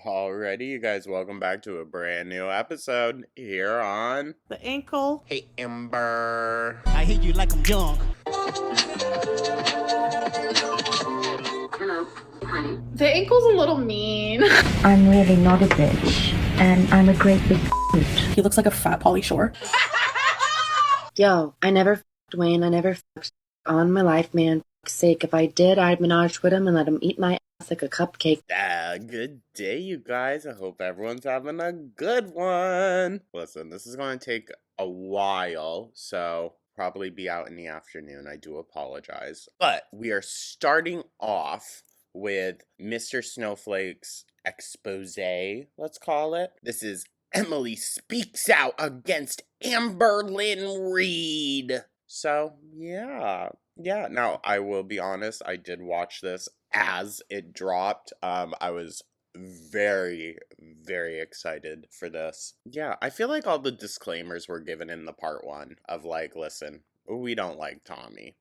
Alrighty, you guys, welcome back to a brand new episode here on The ankle. Hey Amber. I hate you like I'm young. Hello, honey. The ankle's a little mean. I'm really not a bitch, and I'm a great big hoot. He looks like a fat Pauly Shore. Yo, I never f***ed Wayne. I never f***ed on my life, man. For sake, if I did, I'd menage with him and let him eat my ass like a cupcake. Good day, you guys. I hope everyone's having a good one. Listen, this is going to take a while, so probably be out in the afternoon. I do apologize. But we are starting off with Mr. Snowflake's expose, let's call it. This is Emily speaks out against Amber Lynn Reed. So, yeah. Now, I will be honest, I did watch this as it dropped. I was very, very excited for this. Yeah, I feel like all the disclaimers were given in the part one of like, listen, we don't like Tommy.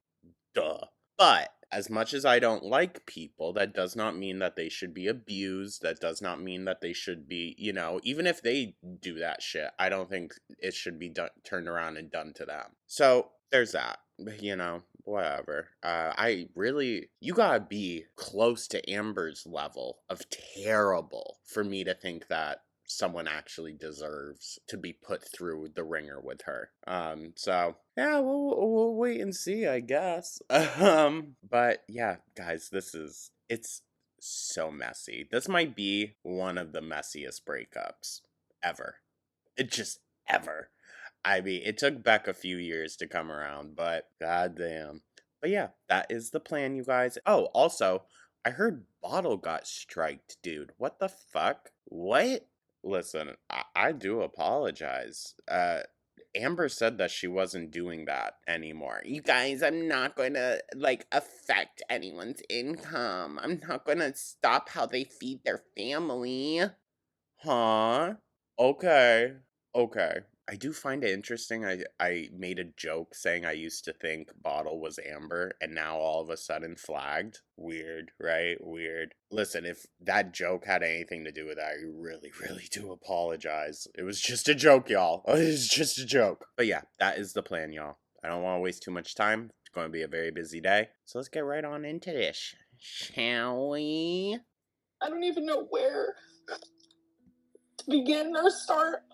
Duh. But as much as I don't like people, that does not mean that they should be abused. That does not mean that they should be, even if they do that shit, I don't think it should be turned around and done to them. So there's that, whatever. You gotta be close to Amber's level of terrible for me to think that someone actually deserves to be put through the ringer with her. So yeah, we'll wait and see, I guess. But yeah, guys, it's so messy. This might be one of the messiest breakups ever. Ever. I mean, it took Beck a few years to come around, but goddamn. But yeah, that is the plan, you guys. Oh, also, I heard Bottle got striked, dude. What the fuck? What? Listen, I do apologize. Amber said that she wasn't doing that anymore. You guys, I'm not going to, affect anyone's income. I'm not going to stop how they feed their family. Huh? Okay. I do find it interesting. I made a joke saying I used to think Bottle was Amber, and now all of a sudden flagged. Weird, right? Weird. Listen, if that joke had anything to do with that, I really, really do apologize. It was just a joke, y'all. It was just a joke. But yeah, that is the plan, y'all. I don't want to waste too much time. It's going to be a very busy day. So let's get right on into this, shall we? I don't even know where to begin or start.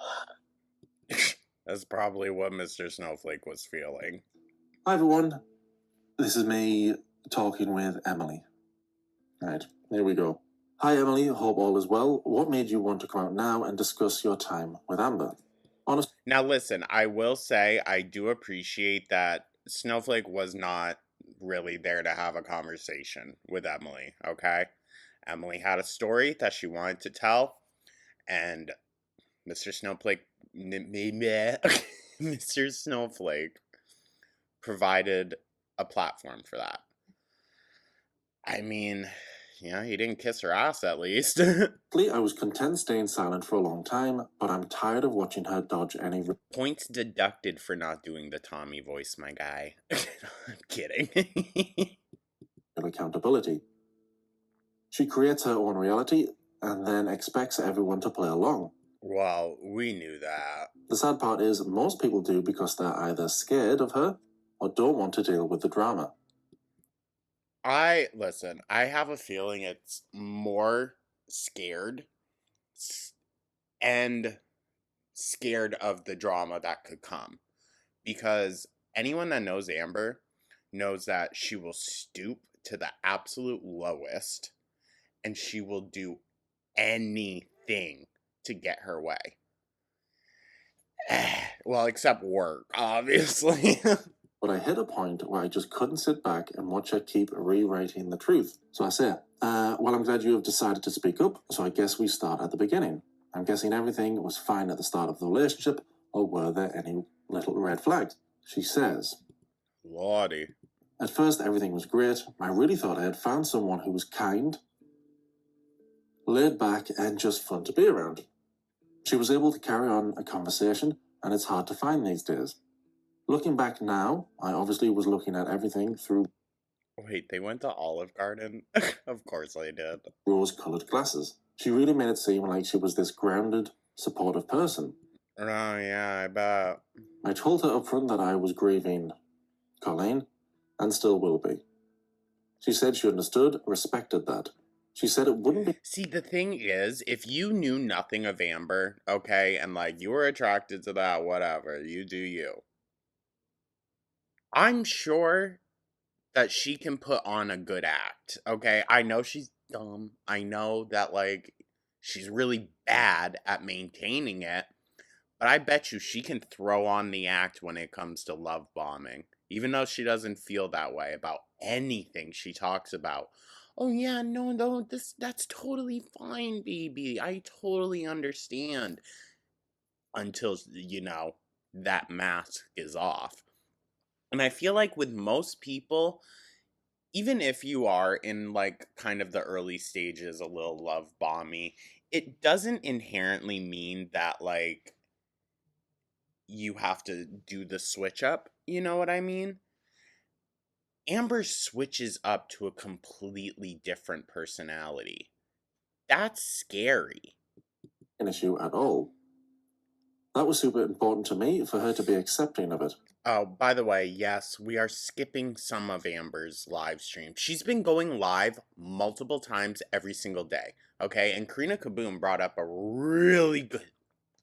That's probably what Mr. Snowflake was feeling. Hi everyone, this is me talking with Emily. Right, here we go. Hi Emily, hope all is well. What made you want to come out now and discuss your time with Amber? Now listen, I will say I do appreciate that Snowflake was not really there to have a conversation with Emily, okay? Emily had a story that she wanted to tell, and Mr. Snowflake Mr. Snowflake provided a platform for that. I mean, yeah, he didn't kiss her ass at least. I was content staying silent for a long time, but I'm tired of watching her dodge any points deducted for not doing the Tommy voice, my guy. I'm kidding. accountability. She creates her own reality and then expects everyone to play along. Well, we knew that. The sad part is most people do because they're either scared of her or don't want to deal with the drama. I have a feeling it's more scared and scared of the drama that could come. Because anyone that knows Amber knows that she will stoop to the absolute lowest and she will do anything to get her way. Well, except work, obviously. But I hit a point where I just couldn't sit back and watch her keep rewriting the truth. So I say, well, I'm glad you have decided to speak up, so I guess we start at the beginning. I'm guessing everything was fine at the start of the relationship, or were there any little red flags? She says, Lordy. At first, everything was great. I really thought I had found someone who was kind, laid back, and just fun to be around. She was able to carry on a conversation, and it's hard to find these days. Looking back now, I obviously was looking at everything through... Wait, they went to Olive Garden? Of course they did. Rose-colored glasses. She really made it seem like she was this grounded, supportive person. Oh, yeah, I bet. I told her upfront that I was grieving Colleen, and still will be. She said she understood, respected that. She said it wouldn't be. See, the thing is, if you knew nothing of Amber, okay, and like you were attracted to that, whatever, you do you. I'm sure that she can put on a good act, okay? I know she's dumb. I know that, like, she's really bad at maintaining it. But I bet you she can throw on the act when it comes to love bombing. Even though she doesn't feel that way about anything she talks about. Oh yeah, no, that's totally fine, baby. I totally understand. Until, that mask is off. And I feel like with most people, even if you are in like kind of the early stages a little love bomby, it doesn't inherently mean that like you have to do the switch up. You know what I mean? Amber switches up to a completely different personality. That's scary. An issue at all. That was super important to me for her to be accepting of it. Oh, by the way, yes, we are skipping some of Amber's live stream. She's been going live multiple times every single day. Okay, and Karina Kaboom brought up a really good.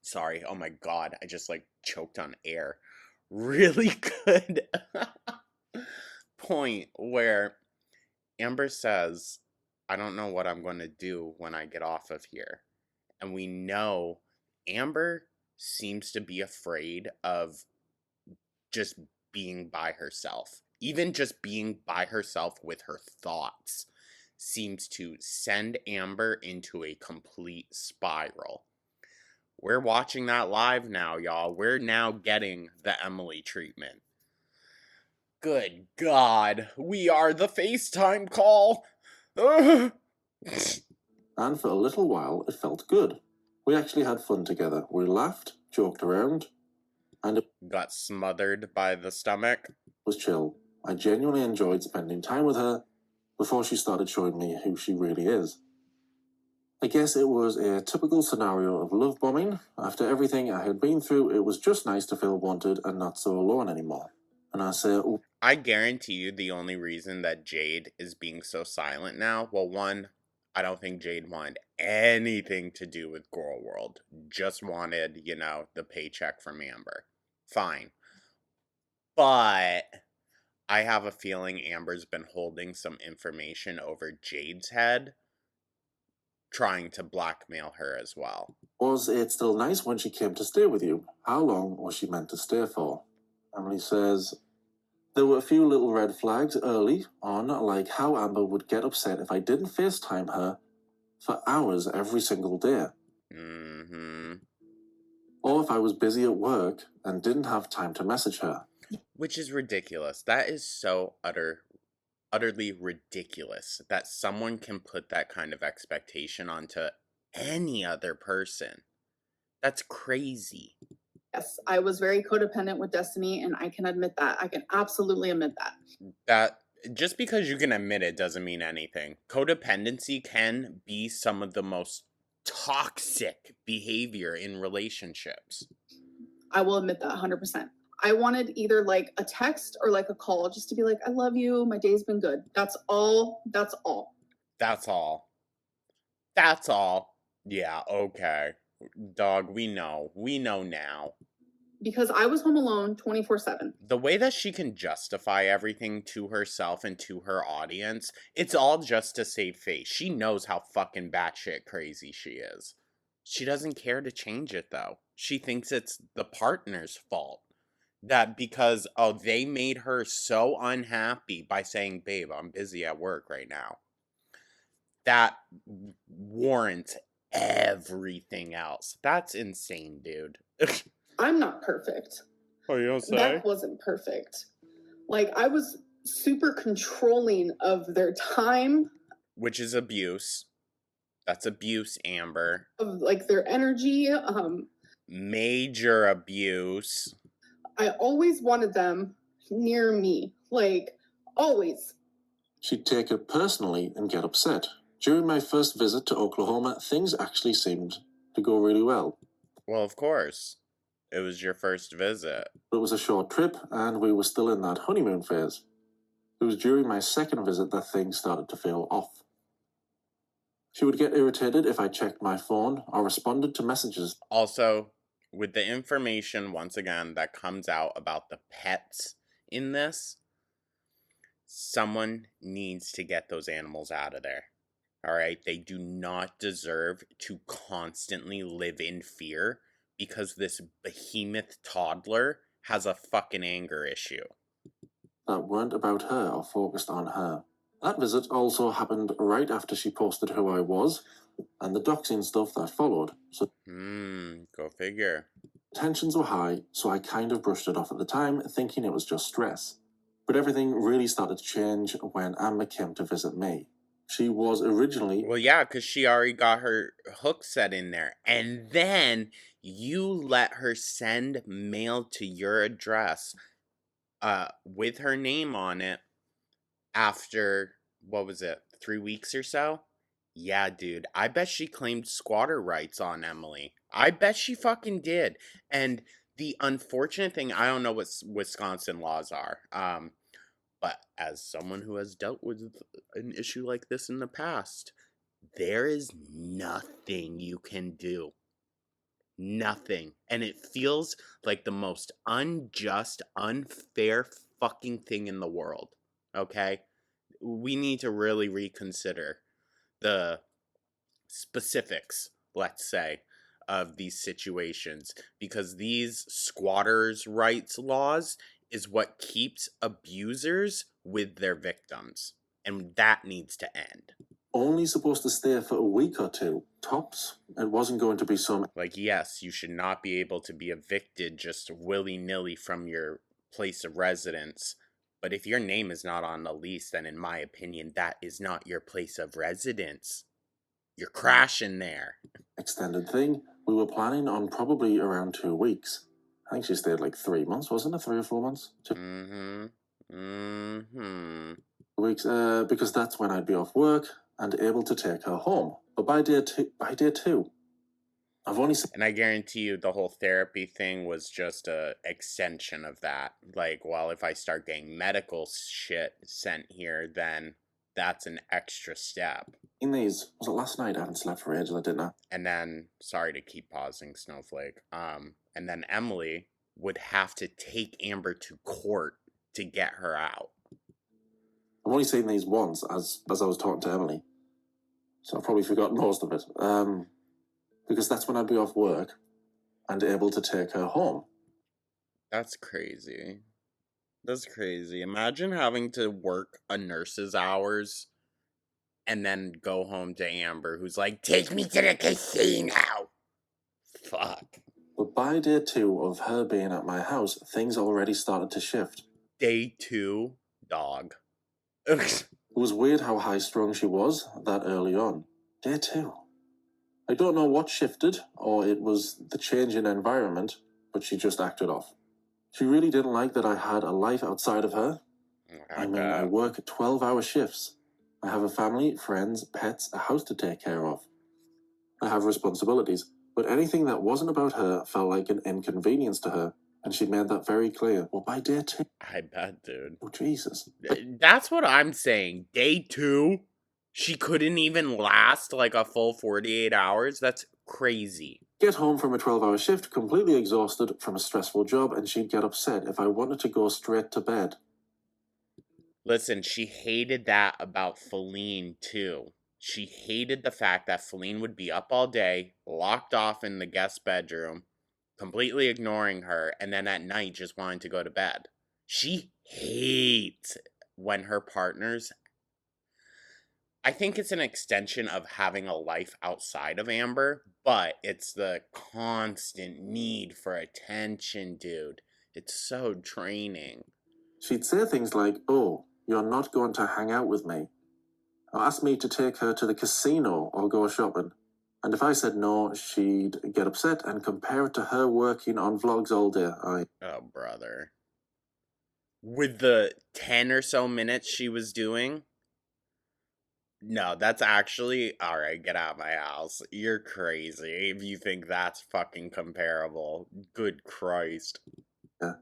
Sorry, oh my god, I just like choked on air. Really good point where Amber says, I don't know what I'm going to do when I get off of here. And we know Amber seems to be afraid of just being by herself. Even just being by herself with her thoughts seems to send Amber into a complete spiral. We're watching that live now, y'all. We're now getting the Emily treatment. Good God, we are the FaceTime call. And for a little while, it felt good. We actually had fun together. We laughed, joked around, and it Got smothered by the stomach. was chill. I genuinely enjoyed spending time with her before she started showing me who she really is. I guess it was a typical scenario of love bombing. After everything I had been through, it was just nice to feel wanted and not so alone anymore. And I say, I guarantee you the only reason that Jade is being so silent now, well, one, I don't think Jade wanted anything to do with Girl World. Just wanted, the paycheck from Amber. Fine. But I have a feeling Amber's been holding some information over Jade's head, trying to blackmail her as well. was it still nice when she came to stay with you? How long was she meant to stay for? Emily says, there were a few little red flags early on, like how Amber would get upset if I didn't FaceTime her for hours every single day. Mm-hmm. Or if I was busy at work and didn't have time to message her. Which is ridiculous. That is so utterly ridiculous that someone can put that kind of expectation onto any other person. That's crazy. Yes, I was very codependent with Destiny, and I can admit that. I can absolutely admit that. That just because you can admit it doesn't mean anything. Codependency can be some of the most toxic behavior in relationships. I will admit that 100%. I wanted either like a text or like a call just to be like, I love you. My day's been good. That's all. That's all. That's all. That's all. Yeah, okay. Dog, we know. We know now. Because I was home alone 24/7. The way that she can justify everything to herself and to her audience, it's all just to save face. She knows how fucking batshit crazy she is. She doesn't care to change it, though. She thinks it's the partner's fault. That because, they made her so unhappy by saying, babe, I'm busy at work right now. That warrants everything else. That's insane, dude. I'm not perfect. Oh, you don't say? That wasn't perfect. Like, I was super controlling of their time, Which is abuse. That's abuse, Amber. of like their energy. Major abuse. I always wanted them near me. Like, always. She'd take it personally and get upset. During my first visit to Oklahoma, things actually seemed to go really well. Well, of course. It was your first visit. It was a short trip, and we were still in that honeymoon phase. It was during my second visit that things started to feel off. She would get irritated if I checked my phone or responded to messages. Also, with the information, once again, that comes out about the pets in this, someone needs to get those animals out of there. All right? They do not deserve to constantly live in fear because this behemoth toddler has a fucking anger issue. That weren't about her or focused on her. That visit also happened right after she posted who I was and the doxing stuff that followed, so Go figure. tensions were high, so I kind of brushed it off at the time, thinking it was just stress. But everything really started to change when Amber came to visit me. She was originally... Well, yeah, because she already got her hook set in there. And then you let her send mail to your address with her name on it after, what was it, 3 weeks or so? Yeah, dude, I bet she claimed squatter rights on Emily. I bet she fucking did. And the unfortunate thing, I don't know what Wisconsin laws are, but as someone who has dealt with an issue like this in the past, there is nothing you can do. Nothing. And it feels like the most unjust, unfair fucking thing in the world. Okay? We need to really reconsider the specifics, let's say, of these situations because these squatters' rights laws is what keeps abusers with their victims. And that needs to end. only supposed to stay for a week or two, tops. It wasn't going to be some... Like, yes, you should not be able to be evicted just willy-nilly from your place of residence. But if your name is not on the lease, then in my opinion, that is not your place of residence. You're crashing there. extended thing. We were planning on probably around 2 weeks. I think she stayed like 3 months, wasn't it? 3 or 4 months? 2 weeks, because that's when I'd be off work and able to take her home. But by day two, I've only seen... And I guarantee you the whole therapy thing was just a extension of that. Like, well, if I start getting medical shit sent here, then that's an extra step. In these, was it last night? I haven't slept for ages, I didn't know. And then, sorry to keep pausing, Snowflake. And then Emily would have to take Amber to court to get her out. I've only seen these once as I was talking to Emily. So I've probably forgotten most of it. Because that's when I'd be off work and able to take her home. That's crazy. That's crazy. Imagine having to work a nurse's hours and then go home to Amber, who's like, take me to the casino. Fuck. But by day 2 of her being at my house, things already started to shift. Day 2, dog. It was weird how high-strung she was that early on. Day 2. I don't know what shifted, or it was the change in environment, but she just acted off. She really didn't like that I had a life outside of her. I work 12-hour shifts. I have a family, friends, pets, a house to take care of. I have responsibilities, but anything that wasn't about her felt like an inconvenience to her, and she made that very clear. Well, by day 2... I bet, dude. Oh, Jesus. That's what I'm saying. Day 2, she couldn't even last like a full 48 hours? That's crazy. Get home from a 12-hour shift, completely exhausted from a stressful job, and she'd get upset if I wanted to go straight to bed. Listen, she hated that about Feline, too. She hated the fact that Feline would be up all day, locked off in the guest bedroom, completely ignoring her, and then at night just wanting to go to bed. She hates when her partners... I think it's an extension of having a life outside of Amber, but it's the constant need for attention, dude. It's so draining. She'd say things like, oh, you're not going to hang out with me. Or ask me to take her to the casino or go shopping. And if I said no, she'd get upset and compare it to her working on vlogs all day. Oh, brother. With the 10 or so minutes she was doing, No, that's actually alright, get out of my house. You're crazy if you think that's fucking comparable. Good Christ. Yeah.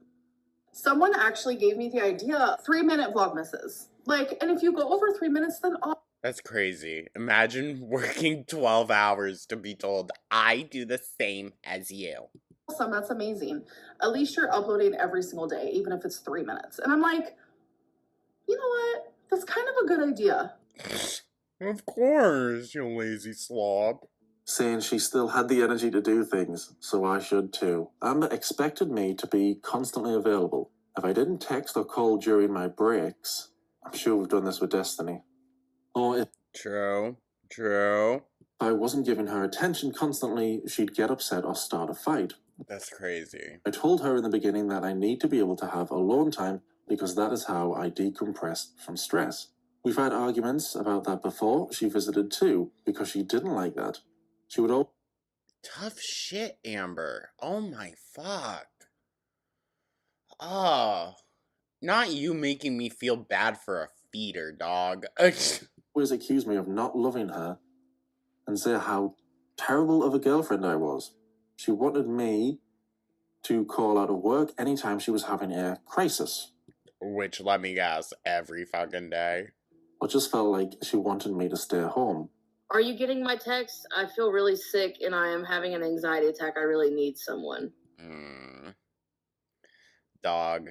Someone actually gave me the idea 3-minute vlogmases. Like, and if you go over 3 minutes, then That's crazy. Imagine working 12 hours to be told, I do the same as you. awesome, that's amazing. At least you're uploading every single day, even if it's 3 minutes. And I'm like, you know what? That's kind of a good idea. Of course, you lazy slob. Saying she still had the energy to do things, so I should too. Amber expected me to be constantly available. If I didn't text or call during my breaks, I'm sure we've done this with Destiny. Or if True. I wasn't giving her attention constantly, she'd get upset or start a fight. That's crazy. I told her in the beginning that I need to be able to have alone time because that is how I decompress from stress. We've had arguments about that before. She visited too because she didn't like that. She would always Tough shit, Amber. Oh my fuck. Oh. Not you making me feel bad for a feeder, dog. accuse me of not loving her and say how terrible of a girlfriend I was. She wanted me to call out of work anytime she was having a crisis, Which, let me guess, every fucking day. or just felt like she wanted me to stay home. Are you getting my text? I feel really sick and I am having an anxiety attack. I really need someone. Dog.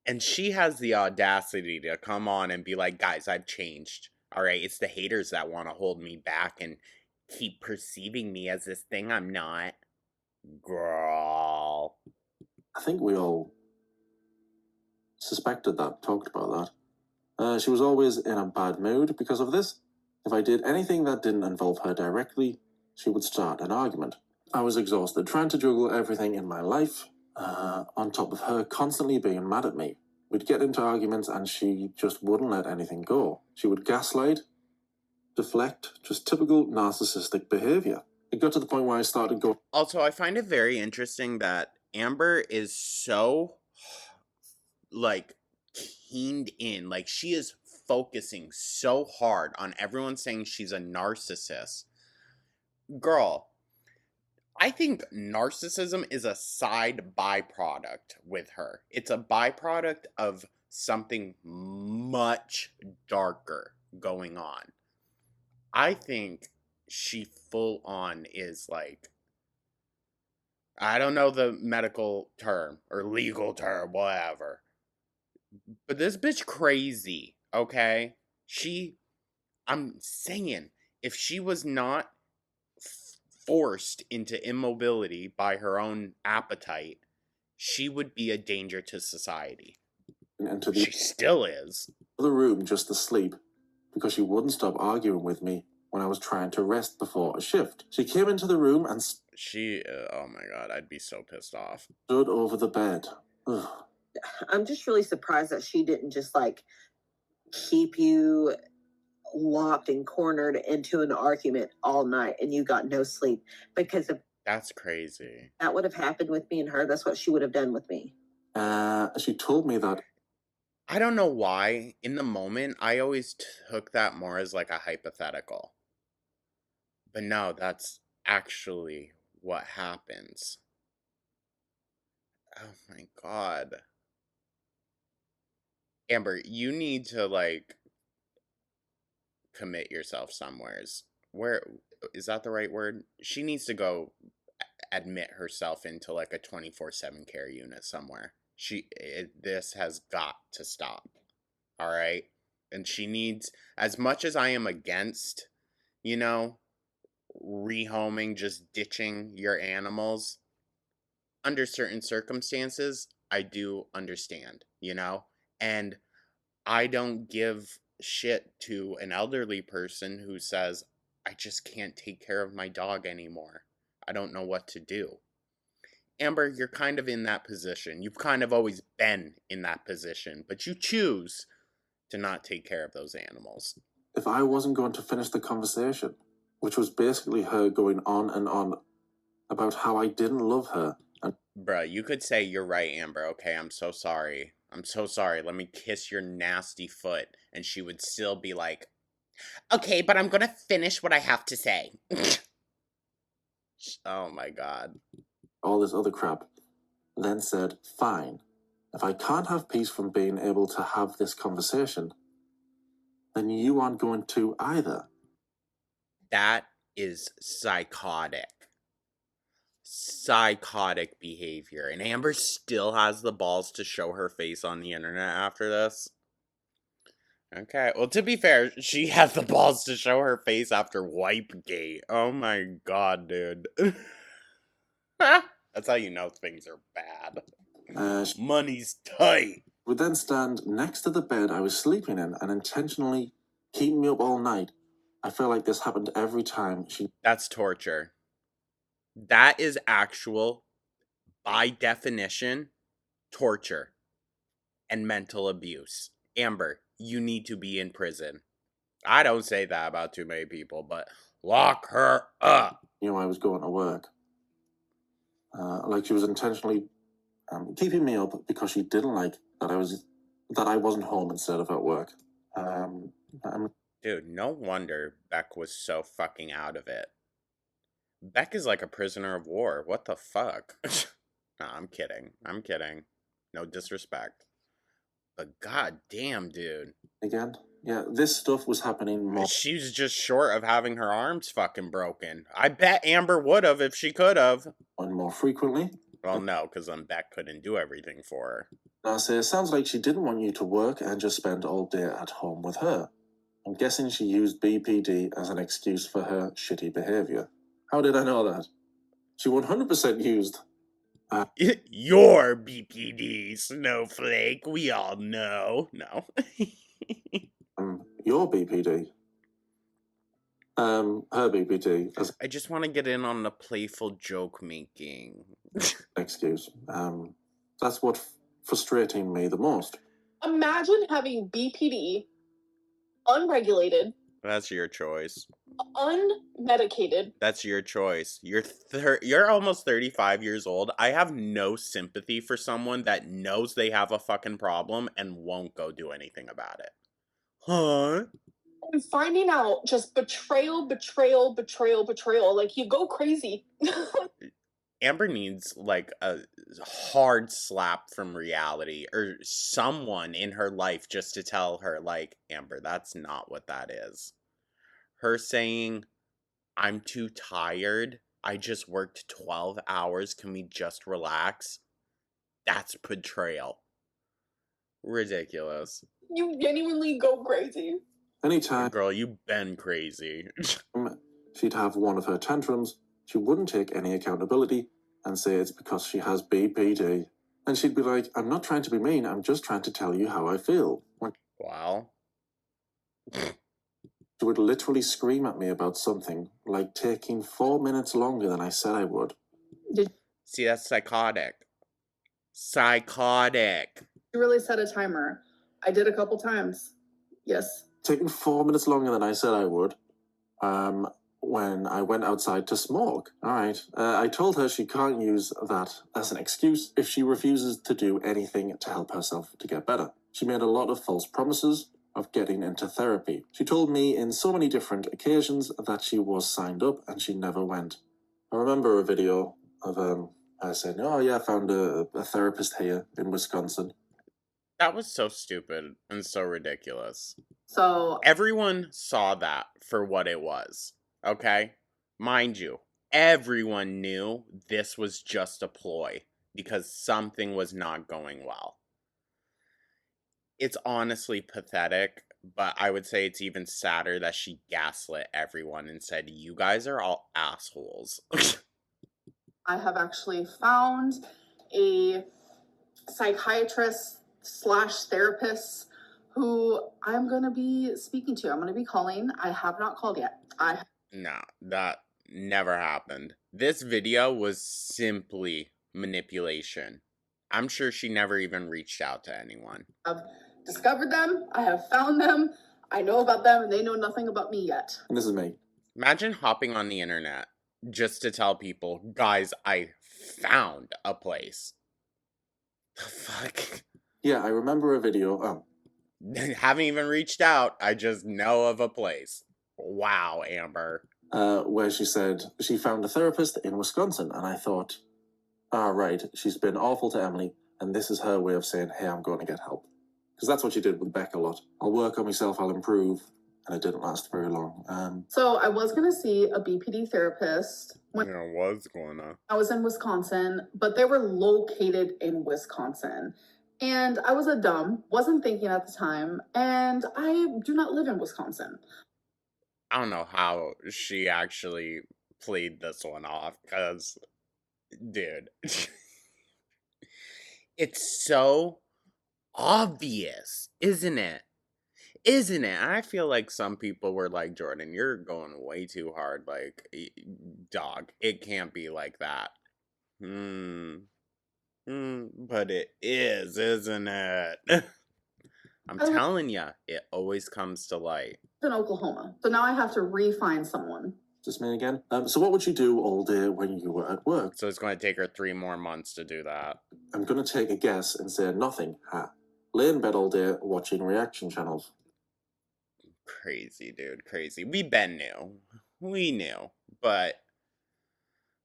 And she has the audacity to come on and be like, guys, I've changed. Alright, it's the haters that want to hold me back and keep perceiving me as this thing I'm not. Girl. I think we all suspected that, talked about that. She was always in a bad mood because of this. If I did anything that didn't involve her directly, she would start an argument. I was exhausted, trying to juggle everything in my life, on top of her constantly being mad at me. We'd get into arguments and she just wouldn't let anything go. She would gaslight, deflect, just typical narcissistic behavior. It got to the point where I started going. Also, I find it very interesting that Amber is so, like, keened in. Like, she is focusing so hard on everyone saying she's a narcissist. Girl, I think narcissism is a side byproduct with her. It's a byproduct of something much darker going on. I think she full on is like, I don't know the medical term or legal term, whatever. But this bitch crazy, okay? I'm saying, if she was not forced into immobility by her own appetite, she would be a danger to society. Into She still is. the room just to sleep because she wouldn't stop arguing with me when I was trying to rest before a shift. She came into the room and Oh my god, I'd be so pissed off. stood over the bed. Ugh. I'm just really surprised that she didn't just like keep you locked and cornered into an argument all night and you got no sleep, because if That's crazy. that would have happened with me and her, that's what she would have done with me. She told me that I don't know why. In the moment, I always took that more as like a hypothetical. But no, that's actually what happens. Oh my god. Amber, you need to like commit yourself somewheres. Where is that the right word? She needs to go admit herself into like a 24/7 care unit somewhere. This has got to stop. All right? And she needs, as much as I am against, you know, rehoming, just ditching your animals, under certain circumstances, I do understand, you know? And I don't give shit to an elderly person who says, I just can't take care of my dog anymore. I don't know what to do. Amber, you're kind of in that position. You've kind of always been in that position, but you choose to not take care of those animals. if I wasn't going to finish the conversation, which was basically her going on and on about how I didn't love her. And Bruh, you could say, you're right, Amber, okay, I'm so sorry. I'm so sorry, let me kiss your nasty foot. And she would still be like, Okay, but I'm gonna finish what I have to say. Oh my god. all this other crap, then said, fine, if I can't have peace from being able to have this conversation, then you aren't going to either. That is psychotic. Psychotic behavior. And Amber still has the balls to show her face on the internet after this. Okay, well, to be fair, she has the balls to show her face after Wipegate. Oh my god, dude. That's how you know things are bad. She Money's tight. would then stand next to the bed I was sleeping in and intentionally keep me up all night. I feel like this happened every time she... That's torture. That is actual, by definition, torture and mental abuse. Amber, you need to be in prison. I don't say that about too many people, but lock her up. knew I was going to work. Like she was intentionally keeping me up because she didn't like that I wasn't home instead of at work. Dude, no wonder Beck was so fucking out of it. Beck is like a prisoner of war. What the fuck? Nah, I'm kidding. I'm kidding. No disrespect. But god damn, dude. Again, yeah, this stuff was happening more. She's just short of having her arms fucking broken. I bet Amber would have if she could have. And more frequently. Well, no, because then Beck couldn't do everything for her. I say, it sounds like she didn't want you to work and just spend all day at home with her. I'm guessing she used BPD as an excuse for her shitty behavior. How did I know that? She 100% used... Your BPD, snowflake. We all know. No. your BPD. Her BPD as I just want to get in on the playful joke making. an excuse. That's what frustrating me the most. Imagine having BPD, unregulated, That's your choice. unmedicated. That's your choice. You're almost 35 years old. I have no sympathy for someone that knows they have a fucking problem and won't go do anything about it. Huh? And finding out just betrayal. Like, you go crazy. Amber needs like a hard slap from reality or someone in her life just to tell her, like, Amber, that's not what that is. Her saying, I'm too tired. I just worked 12 hours. Can we just relax? That's betrayal. Ridiculous. You genuinely go crazy. Anytime Girl, you've been crazy. she'd have one of her tantrums, she wouldn't take any accountability and say it's because she has BPD. And she'd be like, I'm not trying to be mean, I'm just trying to tell you how I feel. Wow. She would literally scream at me about something, like taking 4 minutes longer than I said I would. See, that's psychotic. Psychotic. You really set a timer. I did a couple times. Yes. Taking 4 minutes longer than I said I would. When I went outside to smoke. Alright. I told her she can't use that as an excuse if she refuses to do anything to help herself to get better. She made a lot of false promises of getting into therapy. She told me in so many different occasions that she was signed up and she never went. I remember a video of her saying, oh yeah, I found a therapist here in Wisconsin. That was so stupid and so ridiculous. So Everyone saw that for what it was, okay? Mind you, everyone knew this was just a ploy because something was not going well. It's honestly pathetic, but I would say it's even sadder that she gaslit everyone and said, you guys are all assholes. I have actually found a psychiatrist / therapist who I'm going to be speaking to. I'm going to be calling. I have not called yet. No, that never happened. This video was simply manipulation. I'm sure she never even reached out to anyone. I've discovered them. I have found them. I know about them, and they know nothing about me yet. And this is me. Imagine hopping on the internet just to tell people, guys, I found a place. The fuck? Yeah, I remember a video. Haven't even reached out. I just know of a place. Wow, Amber. Where she said she found a therapist in Wisconsin, and I thought, right, she's been awful to Emily, and this is her way of saying, hey, I'm going to get help. Because that's what she did with Beck a lot. I'll work on myself, I'll improve, and it didn't last very long. So I was gonna see a BPD therapist when What's going on? I was in Wisconsin, but they were located in Wisconsin. And I was a dumb, wasn't thinking at the time, and I do not live in Wisconsin. I don't know how she actually played this one off, because, dude, it's so obvious, isn't it? Isn't it? I feel like some people were like, Jordan, you're going way too hard. Like, dog, it can't be like that. But it is, isn't it? I'm telling ya, it always comes to light. In Oklahoma. So now I have to re-find someone. Just me again. So what would you do all day when you were at work? So it's going to take her 3 more months to do that. I'm going to take a guess and say nothing. Lay in bed all day watching reaction channels. Crazy, dude, crazy. We knew, but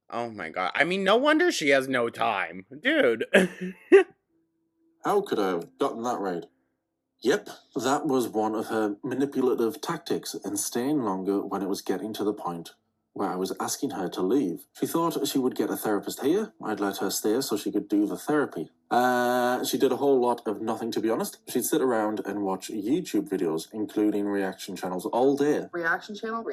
oh my god. I mean, no wonder she has no time, dude. How could I have gotten that right? Yep, that was one of her manipulative tactics, and staying longer when it was getting to the point where I was asking her to leave. She thought she would get a therapist here. I'd let her stay so she could do the therapy. She did a whole lot of nothing, to be honest. She'd sit around and watch YouTube videos, including reaction channels, all day. Reaction channels.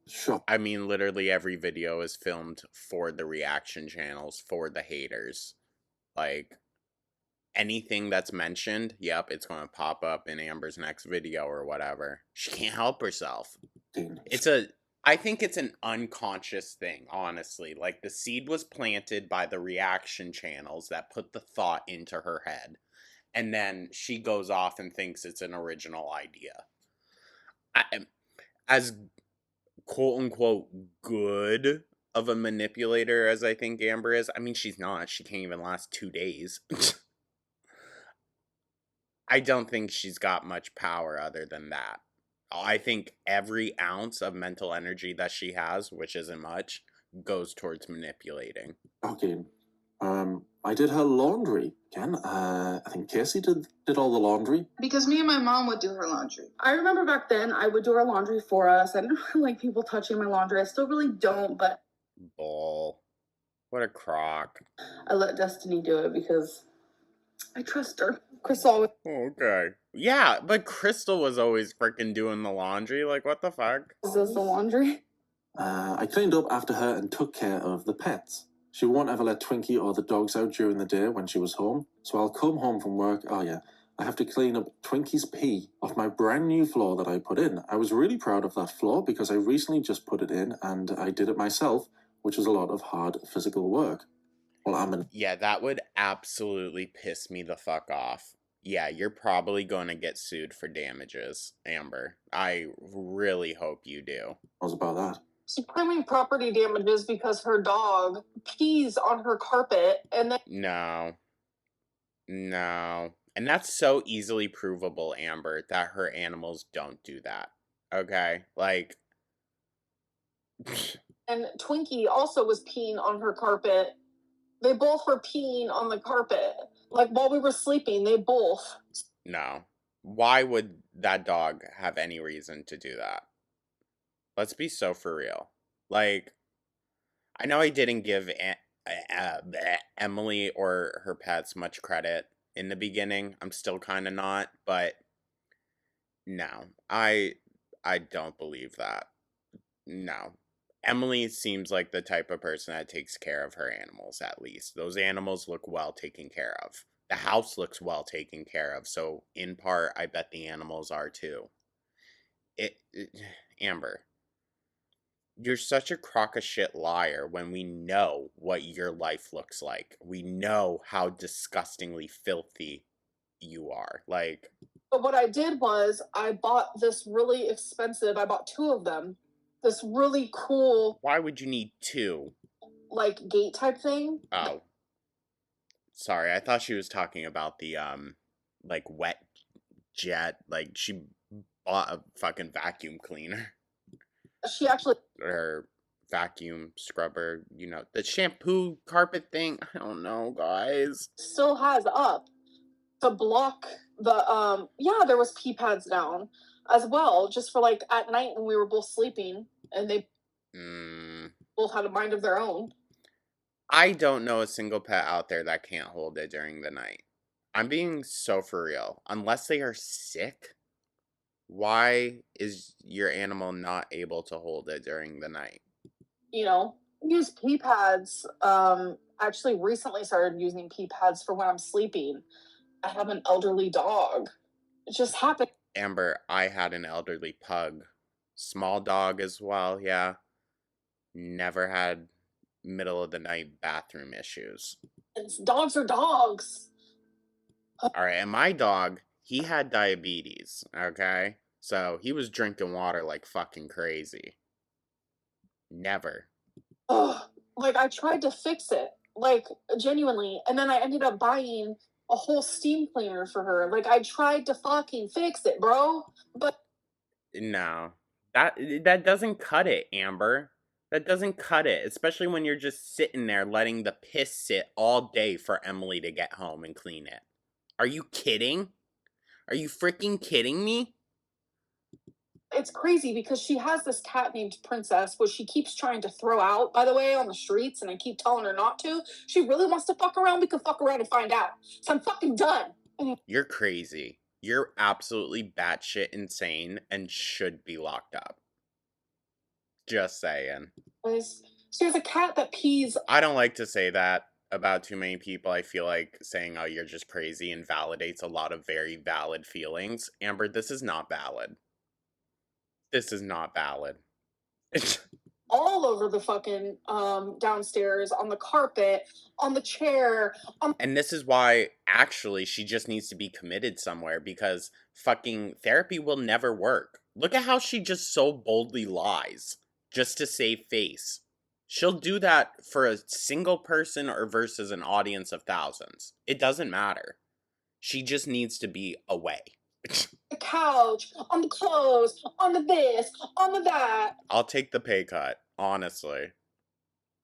Shut. I mean, literally every video is filmed for the reaction channels, for the haters. Like, anything that's mentioned, yep, it's going to pop up in Amber's next video or whatever. She can't help herself. I think it's an unconscious thing, honestly. Like, the seed was planted by the reaction channels that put the thought into her head. And then she goes off and thinks it's an original idea. As quote-unquote good of a manipulator as I think Amber is, I mean, she's not. She can't even last 2 days. I don't think she's got much power other than that. I think every ounce of mental energy that she has, which isn't much, goes towards manipulating. Okay. I did her laundry. Again, I think Casey did all the laundry. Because me and my mom would do her laundry. I remember back then I would do our laundry for us. I didn't really like people touching my laundry. I still really don't, but Bull. What a crock. I let Destiny do it because I trust her. Crystal. Okay. Yeah, but Crystal was always freaking doing the laundry. Like, what the fuck? Does the laundry. I cleaned up after her and took care of the pets. She won't ever let Twinkie or the dogs out during the day when she was home. So I'll come home from work. Oh yeah, I have to clean up Twinkie's pee off my brand new floor that I put in. I was really proud of that floor because I recently just put it in and I did it myself, which is a lot of hard physical work. Well, yeah, that would absolutely piss me the fuck off. Yeah, you're probably going to get sued for damages, Amber. I really hope you do. I was about that. She's claiming property damages because her dog pees on her carpet and then... No. And that's so easily provable, Amber, that her animals don't do that. Okay? Like... And Twinkie also was peeing on her carpet. They both were peeing on the carpet. Like, while we were sleeping, they both. No. Why would that dog have any reason to do that? Let's be so for real. Like, I know I didn't give Emily or her pets much credit in the beginning. I'm still kind of not, but no. I don't believe that. No. Emily seems like the type of person that takes care of her animals, at least. Those animals look well taken care of. The house looks well taken care of, so in part, I bet the animals are too. Amber, you're such a crock of shit liar when we know what your life looks like. We know how disgustingly filthy you are. Like... But what I did was, I bought this really expensive, I bought 2 of them. This really cool... Why would you need 2? Like, gate type thing. Oh. Sorry, I thought she was talking about the like wet jet. Like she bought a fucking vacuum cleaner She actually or vacuum scrubber, you know, the shampoo carpet thing. I don't know, guys. still has up to block the yeah, there was pee pads down as well, just for like at night when we were both sleeping and they both had a mind of their own. I don't know a single pet out there that can't hold it during the night. I'm being so for real. Unless they are sick, why is your animal not able to hold it during the night? You know, use pee pads. Actually recently started using pee pads for when I'm sleeping. I have an elderly dog. It just happened. Amber, I had an elderly pug. Small dog as well, yeah. Never had middle of the night bathroom issues. Dogs are dogs. Alright, and my dog, he had diabetes, okay? So he was drinking water like fucking crazy. Never. Ugh. Like I tried to fix it, like genuinely, and then I ended up buying a whole steam cleaner for her. Like I tried to fucking fix it, bro. But No. That doesn't cut it, Amber. That doesn't cut it, especially when you're just sitting there letting the piss sit all day for Emily to get home and clean it. Are you kidding? Are you freaking kidding me? it's crazy because she has this cat named Princess, which she keeps trying to throw out, by the way, on the streets, and I keep telling her not to. She really wants to fuck around. We can fuck around and find out. So I'm fucking done. You're crazy. You're absolutely batshit insane and should be locked up. Just saying. She has a cat that pees. I don't like to say that about too many people. I feel like saying, oh, you're just crazy invalidates a lot of very valid feelings. Amber, this is not valid. This is not valid. All over the fucking downstairs, on the carpet, on the chair. And this is why, actually, she just needs to be committed somewhere because fucking therapy will never work. Look at how she just so boldly lies just to save face. She'll do that for a single person or versus an audience of thousands. It doesn't matter. She just needs to be away. The couch, on the clothes, on the this, on the that. I'll take the pay cut, honestly.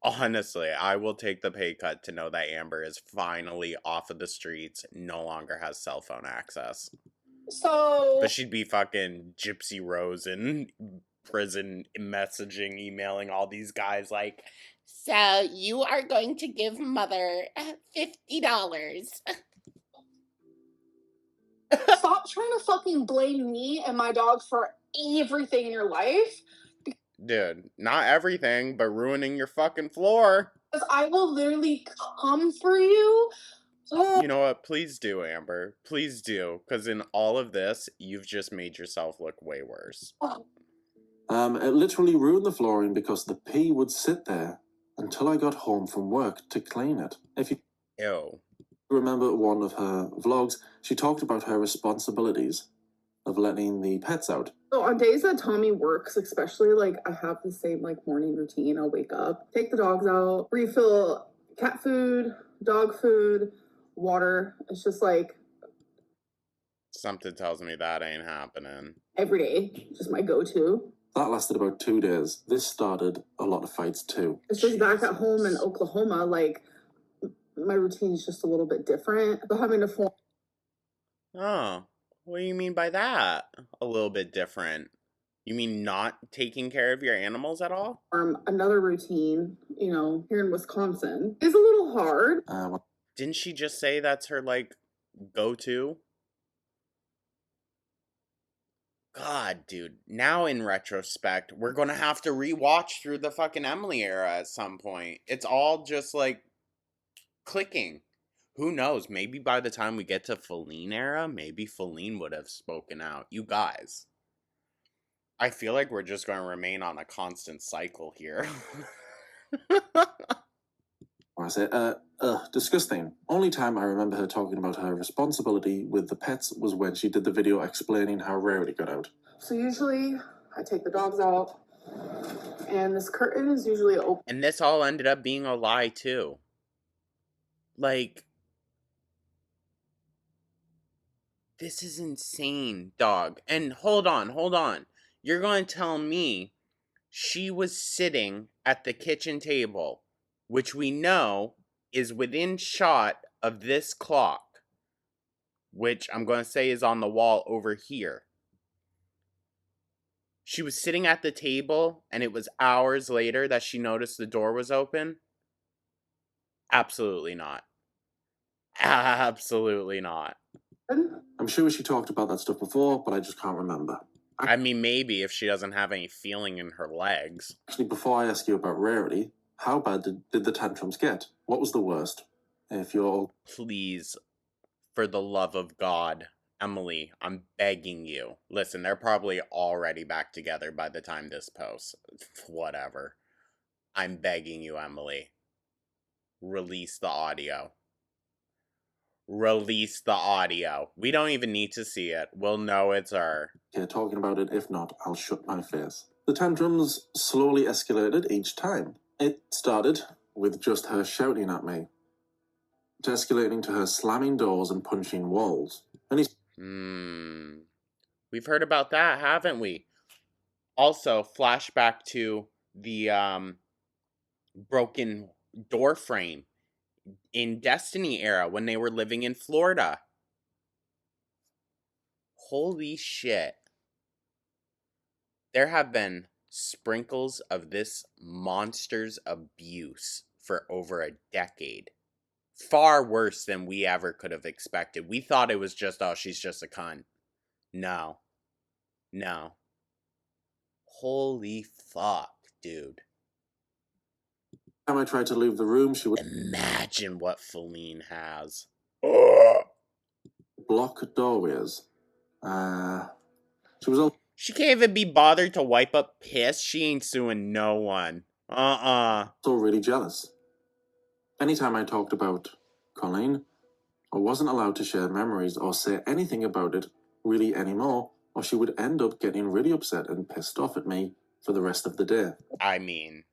Honestly, I will take the pay cut to know that Amber is finally off of the streets, no longer has cell phone access. So. But she'd be fucking Gypsy Rose in prison messaging, emailing all these guys like, so you are going to give mother $50. Stop trying to fucking blame me and my dog for everything in your life. Dude, not everything, but ruining your fucking floor. Because I will literally come for you. Oh. You know what? Please do, Amber. Please do. Because in all of this, you've just made yourself look way worse. It literally ruined the flooring because the pee would sit there until I got home from work to clean it. If you remember one of her vlogs, she talked about her responsibilities of letting the pets out. So on days that Tommy works, especially, like I have the same like morning routine. I'll wake up, take the dogs out, refill cat food, dog food, water. It's just like something tells me that ain't happening. Every day, just my go-to. That lasted about 2 days. This started a lot of fights too. It's just back at home in Oklahoma, like my routine is just a little bit different. So having to form. Oh, what do you mean by that? A little bit different. You mean not taking care of your animals at all? Another routine, you know, here in Wisconsin is a little hard. Didn't she just say that's her, like, go-to? God, dude. Now, in retrospect, we're gonna have to rewatch through the fucking Emily era at some point. It's all just, like, clicking. Who knows? Maybe by the time we get to Feline era, maybe Feline would have spoken out. You guys. I feel like we're just going to remain on a constant cycle here. I say, disgusting. Only time I remember her talking about her responsibility with the pets was when she did the video explaining how Rarity got out. So usually I take the dogs out and this curtain is usually open. And this all ended up being a lie too. Like, This is insane, dog. And hold on. You're going to tell me she was sitting at the kitchen table, which we know is within shot of this clock, which I'm going to say is on the wall over here. She was sitting at the table, and it was hours later that she noticed the door was open? Absolutely not. Absolutely not. I'm sure she talked about that stuff before, but I just can't remember. I mean, maybe if she doesn't have any feeling in her legs. Actually, before I ask you about Rarity, how bad did the tantrums get? What was the worst? If you're... Please, for the love of God, Emily, I'm begging you. Listen, they're probably already back together by the time this posts. Whatever. I'm begging you, Emily. Release the audio. Release the audio. We don't even need to see it. We'll know it's her. here talking about it. If not, I'll shut my face. The tantrums slowly escalated each time. It started with just her shouting at me, to escalating to her slamming doors and punching walls. And he's... We've heard about that, haven't we? Also, flashback to the broken door frame in Destiny era when they were living in Florida. Holy shit. There have been sprinkles of this monster's abuse for over a decade. Far worse than we ever could have expected. We thought it was just, oh, she's just a cunt. No. No. Holy fuck, dude. Every time I tried to leave the room, she would Imagine what Feline has. block doorways. She was also She can't even be bothered to wipe up piss. She ain't suing no one. really jealous. Anytime I talked about Colleen, I wasn't allowed to share memories or say anything about it really anymore, or she would end up getting really upset and pissed off at me for the rest of the day. I mean,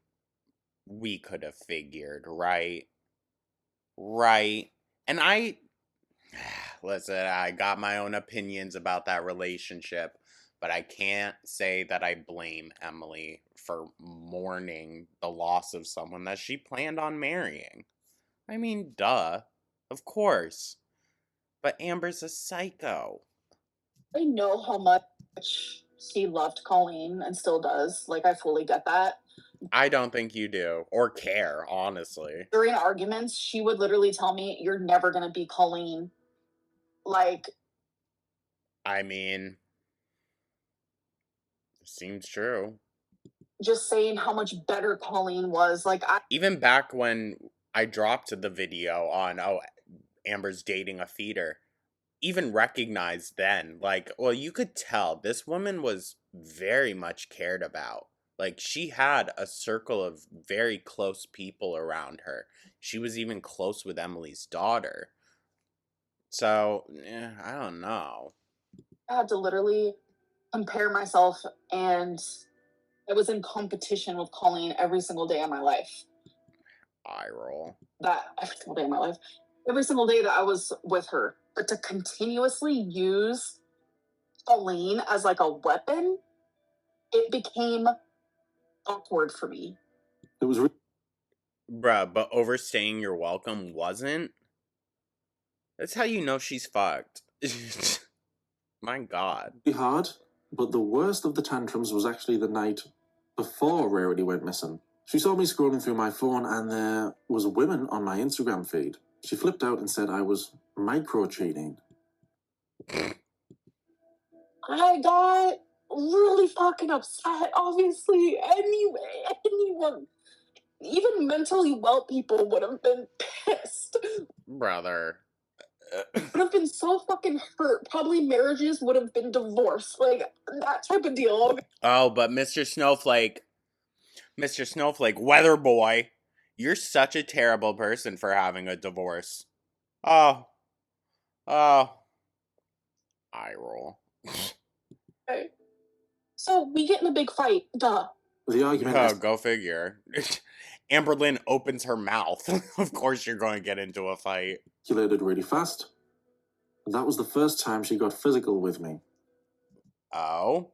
we could have figured, right? Right. And listen, I got my own opinions about that relationship, but I can't say that I blame Emily for mourning the loss of someone that she planned on marrying. I mean, duh. Of course. But Amber's a psycho. I know how much he loved Colleen and still does. Like, I fully get that. I don't think you do. Or care, honestly. During arguments, she would literally tell me, "You're never gonna be Colleen." Like, I mean, seems true. just saying how much better Colleen was. Like, even back when I dropped the video on, oh, Amber's dating a feeder, even recognized then, like, well, you could tell this woman was very much cared about. Like, she had a circle of very close people around her. She was even close with Emily's daughter. So, I don't know. I had to literally compare myself, and I was in competition with Colleen every single day of my life. Eye roll. That every single day of my life. Every single day that I was with her. But to continuously use Colleen as like a weapon, it became awkward for me. It was Bruh, but overstaying your welcome wasn't? That's how you know she's fucked. My God. really hard, but the worst of the tantrums was actually the night before Rarity went missing. She saw me scrolling through my phone and there was women on my Instagram feed. She flipped out and said I was micro-cheating. I got really fucking upset, obviously. Anyone, even mentally well people would have been pissed. Brother. Would have been so fucking hurt. Probably marriages would have been divorced. Like, that type of deal. Oh, but Mr. Snowflake, weather boy, you're such a terrible person for having a divorce. Oh. Eye roll. Okay. So, we get in a big fight. Duh. The argument Oh, go figure. Amberlynn opens her mouth. Of course you're going to get into a fight. escalated really fast. That was the first time she got physical with me. Oh?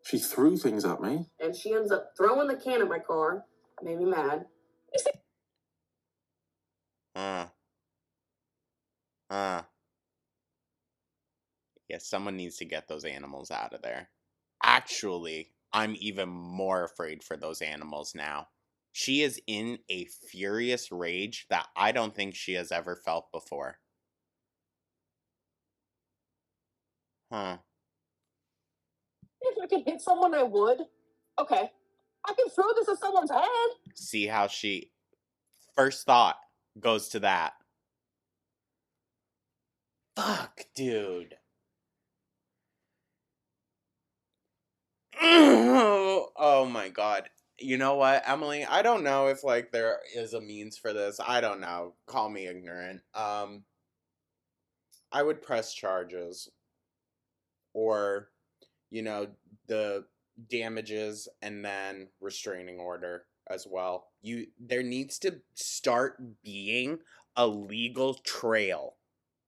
She threw things at me. And she ends up throwing the can at my car. Made me mad. Yeah, someone needs to get those animals out of there. Actually, I'm even more afraid for those animals now. She is in a furious rage that I don't think she has ever felt before. Huh. If I could hit someone, I would. Okay. I can throw this at someone's head. See how she... First thought goes to that. Fuck, dude. Oh my god. You know what, Emily? I don't know if like there is a means for this. I don't know. Call me ignorant. I would press charges, or the damages and then restraining order as well. There needs to start being a legal trail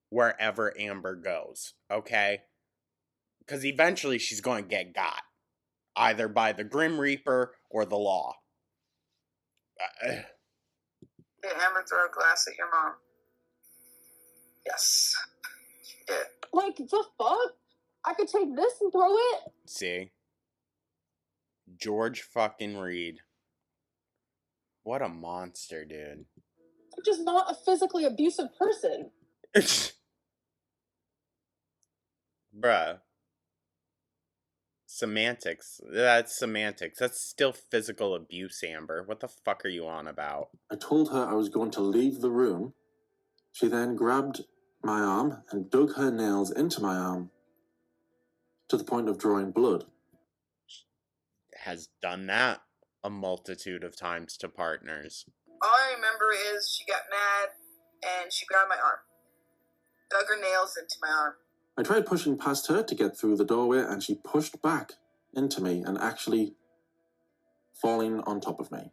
wherever Amber goes, okay? Because eventually she's going to get got, either by the Grim Reaper or the law. Did Amber throw a glass at your mom? Yes, she did. Like, the fuck? I could take this and throw it? See? George fucking Reed. What a monster, dude. I'm just not a physically abusive person. Bruh. Semantics. That's semantics. That's still physical abuse, Amber. What the fuck are you on about? I told her I was going to leave the room. She then grabbed my arm and dug her nails into my arm to the point of drawing blood. Has done that a multitude of times to partners. All I remember is she got mad and she grabbed my arm, dug her nails into my arm. I tried pushing past her to get through the doorway, and she pushed back into me and actually falling on top of me.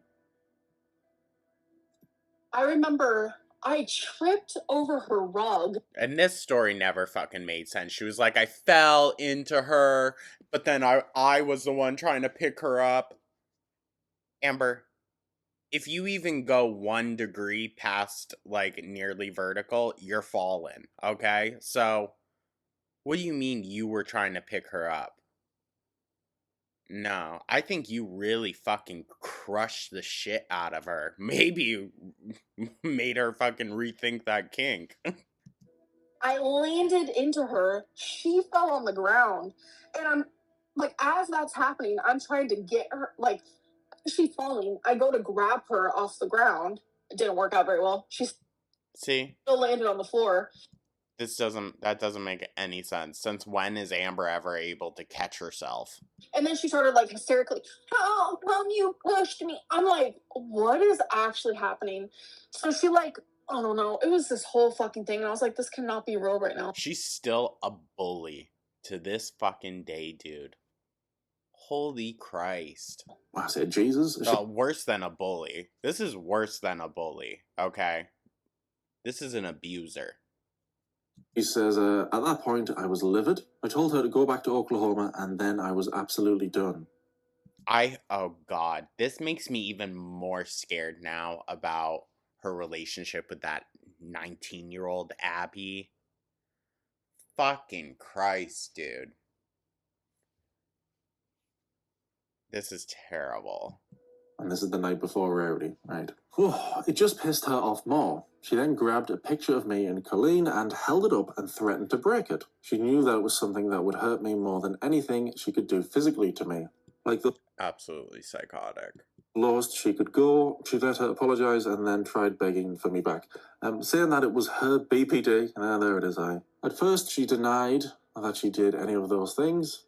I remember I tripped over her rug. And this story never fucking made sense. She was like, I fell into her, but then I was the one trying to pick her up. Amber, if you even go 1 degree past, like, nearly vertical, you're falling, okay? So, what do you mean you were trying to pick her up? No, I think you really fucking crushed the shit out of her. Maybe you made her fucking rethink that kink. I landed into her. She fell on the ground. And I'm like, as that's happening, I'm trying to get her, like, she's falling. I go to grab her off the ground. It didn't work out very well. She See? still landed on the floor. That doesn't make any sense. Since when is Amber ever able to catch herself? And then she started like hysterically, "How come you pushed me?" I'm like, what is actually happening? So she like, I don't know. It was this whole fucking thing. And I was like, this cannot be real right now. She's still a bully to this fucking day, dude. Holy Christ. I said, Jesus. Worse than a bully. This is worse than a bully, okay? This is an abuser. She says, at that point, I was livid. I told her to go back to Oklahoma, and then I was absolutely done. Oh god, this makes me even more scared now about her relationship with that 19-year-old Abby. Fucking Christ, dude. This is terrible. And this is the night before Rarity, right? Whew, it just pissed her off more. She then grabbed a picture of me in Colleen and held it up and threatened to break it. She knew that it was something that would hurt me more than anything she could do physically to me. Like the Absolutely psychotic. lowest she could go. She let her apologize and then tried begging for me back, saying that it was her BPD. There it is, At first, she denied that she did any of those things,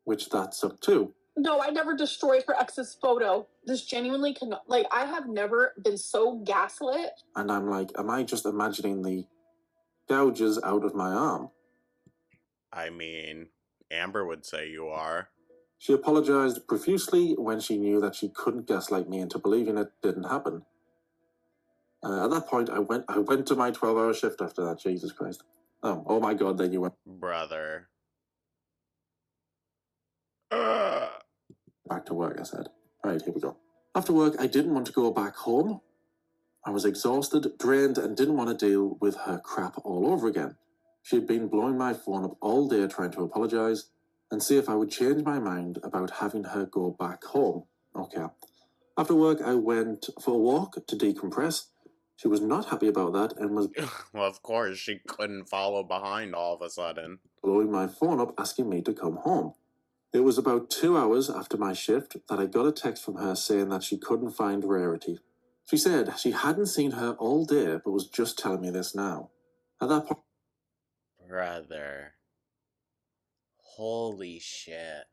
which that sucked too. No, I never destroyed her ex's photo. This genuinely cannot, like, I have never been so gaslit. And I'm like, am I just imagining the gouges out of my arm? I mean, Amber would say you are. She apologized profusely when she knew that she couldn't gaslight me into believing it didn't happen. At that point, I went to my 12-hour shift after that, Jesus Christ. Oh my god, then you went Brother. back to work, I said. Right, here we go. After work, I didn't want to go back home. I was exhausted, drained, and didn't want to deal with her crap all over again. She had been blowing my phone up all day trying to apologize and see if I would change my mind about having her go back home. Okay. After work, I went for a walk to decompress. She was not happy about that and was Well, of course, she couldn't follow behind all of a sudden. blowing my phone up asking me to come home. It was about 2 hours after my shift that I got a text from her saying that she couldn't find Rarity. She said she hadn't seen her all day but was just telling me this now. At that point, Brother. Holy shit.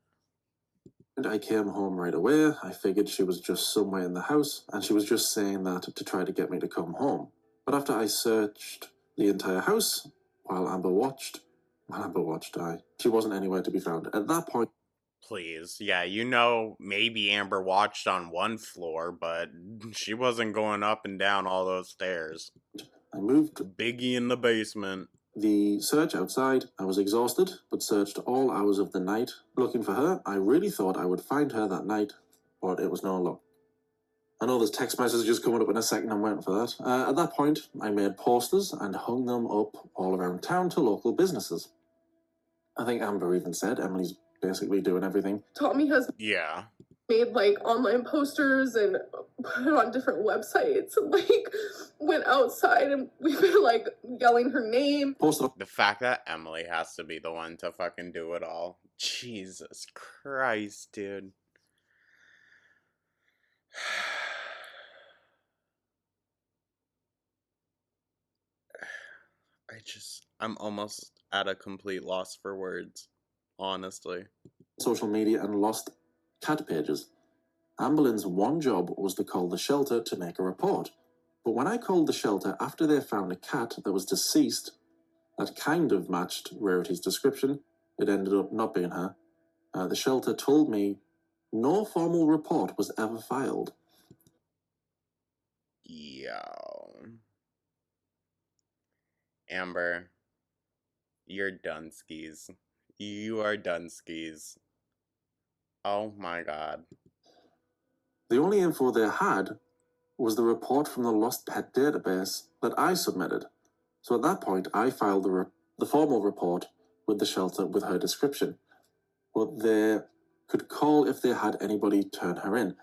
I came home right away. I figured she was just somewhere in the house and she was just saying that to try to get me to come home. But after I searched the entire house while Amber watched, she wasn't anywhere to be found. At that point, Please. Yeah, you know, maybe Amber watched on one floor, but she wasn't going up and down all those stairs. I moved Biggie in the basement. the search outside. I was exhausted, but searched all hours of the night looking for her. I really thought I would find her that night, but it was no luck. I know there's text messages coming up in a second. I'm waiting for that. At that point, I made posters and hung them up all around town to local businesses. I think Amber even said Emily's basically doing everything. Tommy has Yeah. made like online posters and put it on different websites and like went outside and we've been like yelling her name. Posted The fact that Emily has to be the one to fucking do it all. Jesus Christ, dude. I'm almost at a complete loss for words, honestly. social media and lost cat pages. Amberlynn's one job was to call the shelter to make a report. But when I called the shelter after they found a cat that was deceased that kind of matched Rarity's description, it ended up not being her. The shelter told me no formal report was ever filed. Yo. Amber, you're done skis. You are done skis. Oh my god. The only info they had was the report from the lost pet database that I submitted. So at that point, I filed the formal report with the shelter with her description. But they could call if they had anybody turn her in.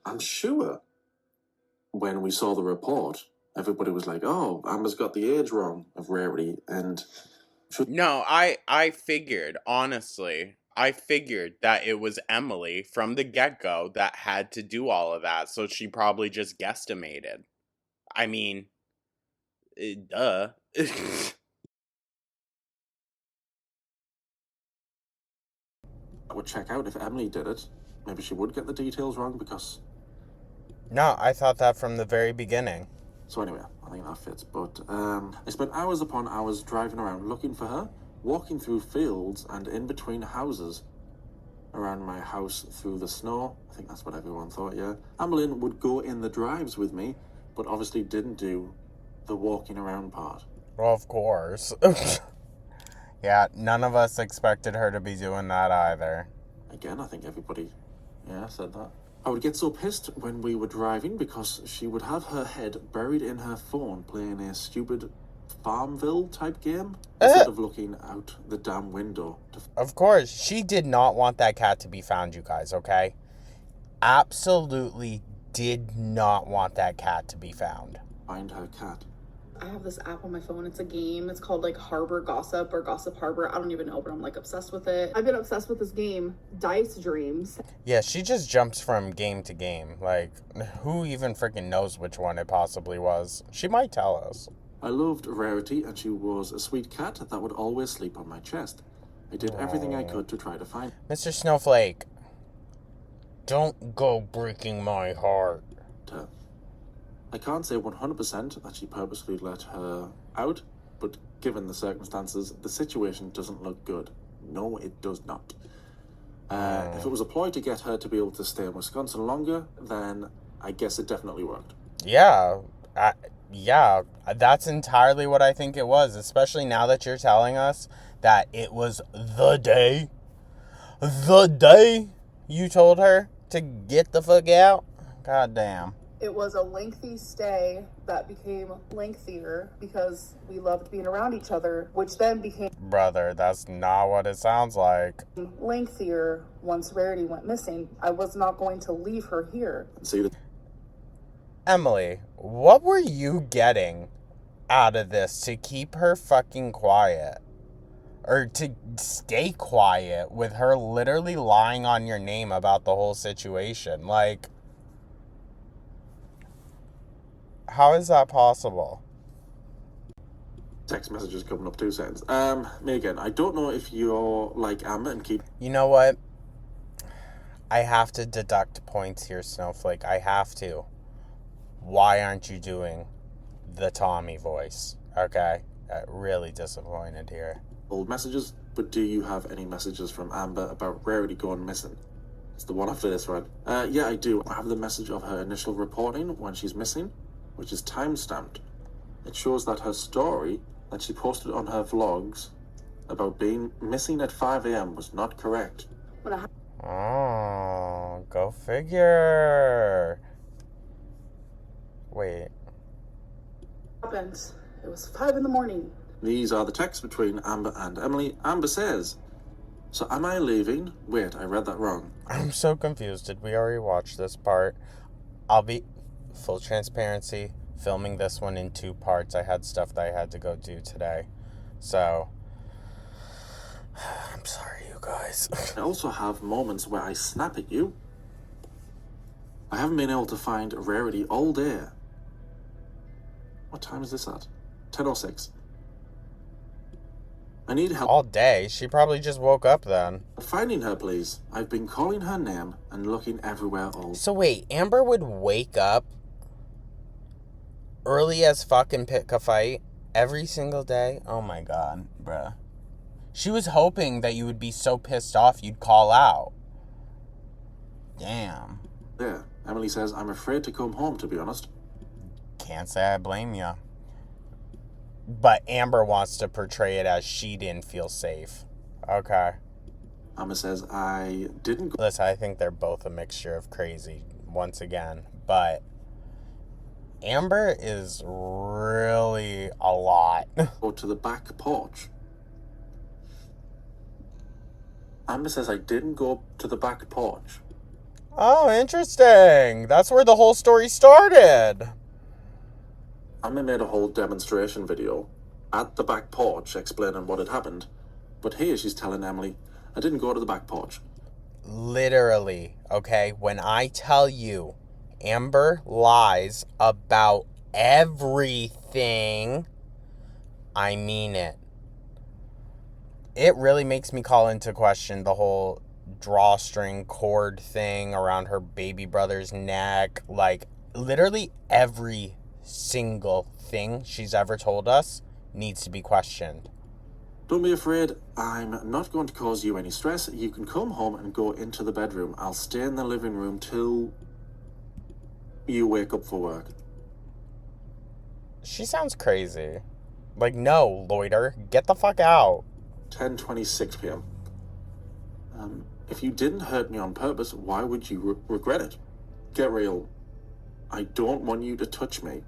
I'm sure when we saw the report, everybody was like, oh, Amber's got the age wrong of Rarity. And no, I figured, honestly, I figured that it was Emily from the get-go that had to do all of that, so she probably just guesstimated. I mean, duh. I would check out if Emily did it. Maybe she would get the details wrong because... No, I thought that from the very beginning. So anyway, I think that fits. But I spent hours upon hours driving around looking for her, walking through fields and in between houses around my house through the snow. I think that's what everyone thought, yeah. Amberlynn would go in the drives with me, but obviously didn't do the walking around part. Well, of course. Yeah, none of us expected her to be doing that either. Again, I think everybody, said that. I would get so pissed when we were driving because she would have her head buried in her phone playing a stupid Farmville type game instead of looking out the damn window. Of course, she did not want that cat to be found, you guys, okay? Absolutely did not want that cat to be found. Find her cat. I have this app on my phone. It's a game. It's called like Harbor Gossip or Gossip Harbor. I don't even know, but I'm like obsessed with it. I've been obsessed with this game, Dice Dreams. Yeah, she just jumps from game to game. Like, who even freaking knows which one it possibly was? She might tell us. I loved Rarity, and she was a sweet cat that would always sleep on my chest. I did everything I could to try to find Mr. Snowflake, don't go breaking my heart. her. I can't say 100% that she purposely let her out, but given the circumstances, the situation doesn't look good. No, it does not. If it was a ploy to get her to be able to stay in Wisconsin longer, then I guess it definitely worked. Yeah, Yeah, that's entirely what I think it was, especially now that you're telling us that it was the day you told her to get the fuck out. God damn. It was a lengthy stay that became lengthier because we loved being around each other, which then became Brother, that's not what it sounds like. lengthier once Rarity went missing. I was not going to leave her here. Emily, what were you getting out of this to keep her fucking quiet? Or to stay quiet with her literally lying on your name about the whole situation? Like, how is that possible? Text messages coming up 2 seconds. Me again. I don't know if you're like Amber and keep. You know what? I have to deduct points here, Snowflake. I have to. Why aren't you doing the Tommy voice? Okay? Really disappointed here. Old messages, but do you have any messages from Amber about Rarity going missing? It's the one after this, right? Yeah, I do. I have the message of her initial reporting when she's missing, which is time-stamped. It shows that her story that she posted on her vlogs about being missing at 5 a.m. was not correct. Oh, go figure. Wait. Happened. It was 5 in the morning. These are the texts between Amber and Emily. Amber says, "So am I leaving?" Wait, I read that wrong. I'm so confused. Did we already watch this part? I'll be full transparency, filming this one in 2 parts. I had stuff that I had to go do today. So, I'm sorry, you guys. I also have moments where I snap at you. I haven't been able to find Rarity all day. What time is this at? 10:06. I need help All day? She probably just woke up then. finding her, please. I've been calling her name and looking everywhere all. So wait, Amber would wake up early as fuck and pick a fight every single day? Oh my god, bruh. She was hoping that you would be so pissed off you'd call out. Damn. There. Emily says, "I'm afraid to come home, to be honest." Can't say I blame you. But Amber wants to portray it as she didn't feel safe. Okay. Amber says, "I didn't go Listen, I think they're both a mixture of crazy, once again. But Amber is really a lot. to the back porch." Amber says, "I didn't go to the back porch." Oh, interesting. That's where the whole story started. Amber made a whole demonstration video at the back porch explaining what had happened. But here she's telling Emily, "I didn't go to the back porch." Literally, okay? When I tell you Amber lies about everything, I mean it. It really makes me call into question the whole drawstring cord thing around her baby brother's neck. Like, literally every single thing she's ever told us needs to be questioned. "Don't be afraid. I'm not going to cause you any stress. You can come home and go into the bedroom. I'll stay in the living room till you wake up for work." She sounds crazy. Like, no, loiter. Get the fuck out. 10:26 p.m. If you didn't hurt me on purpose, why would you regret it? Get real. I don't want you to touch me.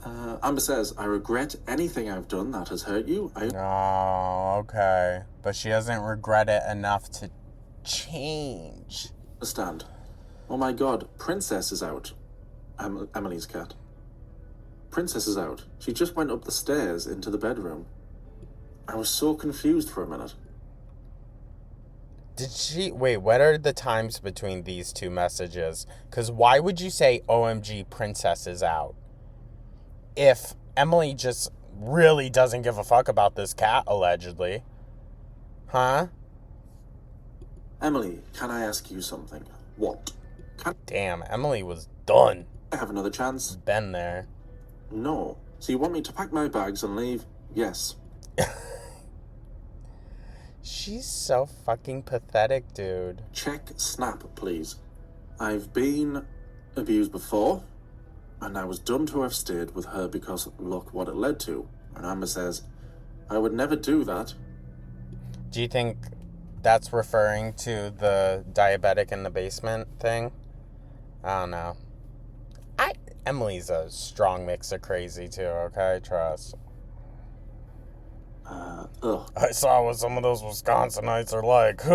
Amber says, "I regret anything I've done that has hurt you. I Oh, okay. But she doesn't regret it enough to change. understand. Oh my god, Princess is out." Emily's cat. "Princess is out. She just went up the stairs into the bedroom." I was so confused for a minute. Did she... Wait, what are the times between these 2 messages? Because why would you say, OMG, Princess is out? If Emily just really doesn't give a fuck about this cat, allegedly. Huh? "Emily, can I ask you something?" "What?" Damn, Emily was done. "I have another chance?" Been there. "No. So you want me to pack my bags and leave?" "Yes." She's so fucking pathetic, dude. "Check Snap, please. I've been abused before. And I was dumb to have stayed with her because look what it led to. And Amber says, I would never do that. Do you think that's referring to the diabetic in the basement thing? I don't know. Emily's a strong mix of crazy too, okay? Trust. I saw what some of those Wisconsinites are like.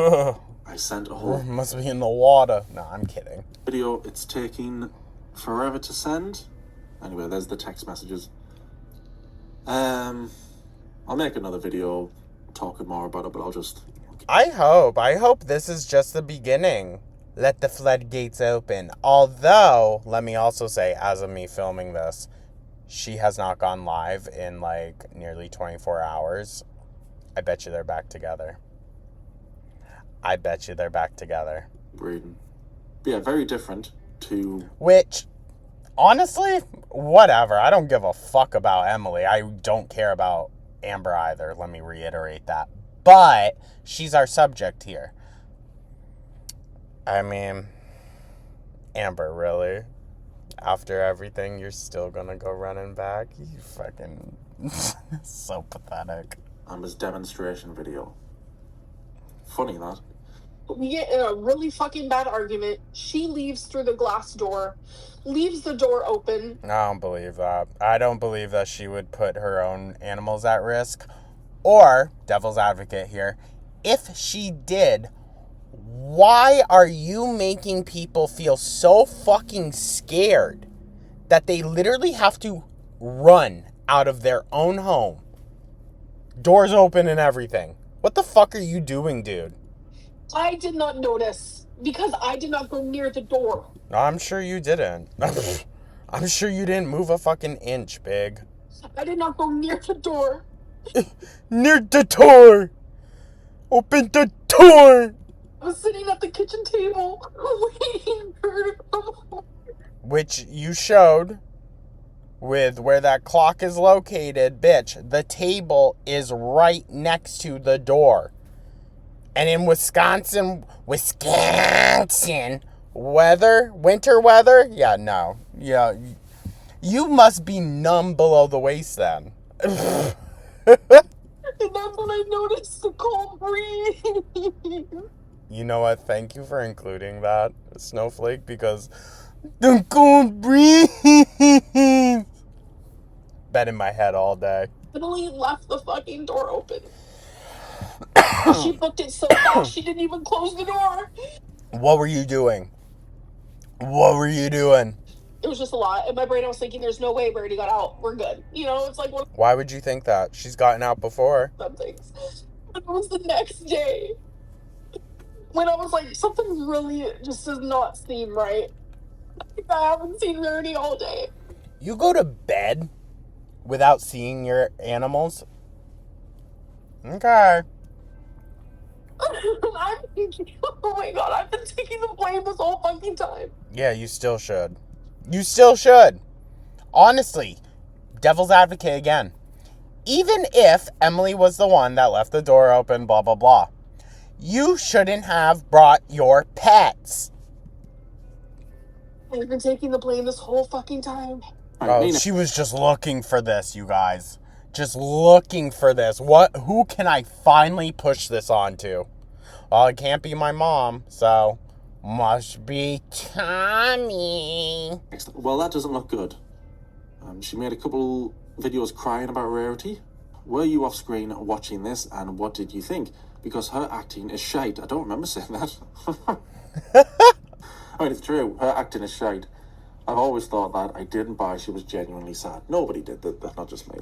I sent a whole Must be in the water. No, I'm kidding. video. It's taking forever to send. Anyway, there's the text messages. I'll make another video talking more about it, but I'll just... I hope this is just the beginning. Let the floodgates open. Although, let me also say, as of me filming this, she has not gone live in like nearly 24 hours. I bet you they're back together. Braden. Yeah, very different to... Which, honestly, whatever. I don't give a fuck about Emily. I don't care about Amber either. Let me reiterate that. But she's our subject here. I mean, Amber, really? After everything, you're still gonna go running back? You fucking... so pathetic. Amber's demonstration video. Funny, that. We get in a really fucking bad argument. She leaves through the glass door, leaves the door open. I don't believe that. I don't believe that she would put her own animals at risk. Or, devil's advocate here, if she did, why are you making people feel so fucking scared that they literally have to run out of their own home? Doors open and everything. What the fuck are you doing, dude? I did not notice because I did not go near the door. I'm sure you didn't. I'm sure you didn't move a fucking inch, big. I did not go near the door. Near the door! Open the door! I was sitting at the kitchen table waiting for her to come home. Which you showed with where that clock is located. Bitch, the table is right next to the door. And in Wisconsin winter weather, yeah, no. Yeah, you must be numb below the waist then. And that's when I noticed the cold breeze. You know what? Thank you for including that, Snowflake, because the cold breeze been in my head all day. Literally left the fucking door open. She booked it so fast she didn't even close the door. What were you doing? It was just a lot. In my brain I was thinking there's no way Rarity got out. We're good. You know, it's like one Why would you think that? She's gotten out before. of them things. But it was the next day when I was like, something really just does not seem right. I haven't seen Rarity all day. You go to bed without seeing your animals? Okay. I'm thinking, oh my god, I've been taking the blame this whole fucking time. Yeah, you still should. Honestly, devil's advocate again. Even if Emily was the one that left the door open, blah, blah, blah, you shouldn't have brought your pets. I've been taking the blame this whole fucking time. Oh, she was just looking for this, you guys. Just looking for this. Who can I finally push this onto? Well, it can't be my mom, so must be Tommy. Well, that doesn't look good. She made a couple videos crying about Rarity. Were you off screen watching this, and what did you think? Because her acting is shite. I don't remember saying that. I mean, it's true. Her acting is shite. I've always thought that. I didn't buy she was genuinely sad. Nobody did. That's not just me.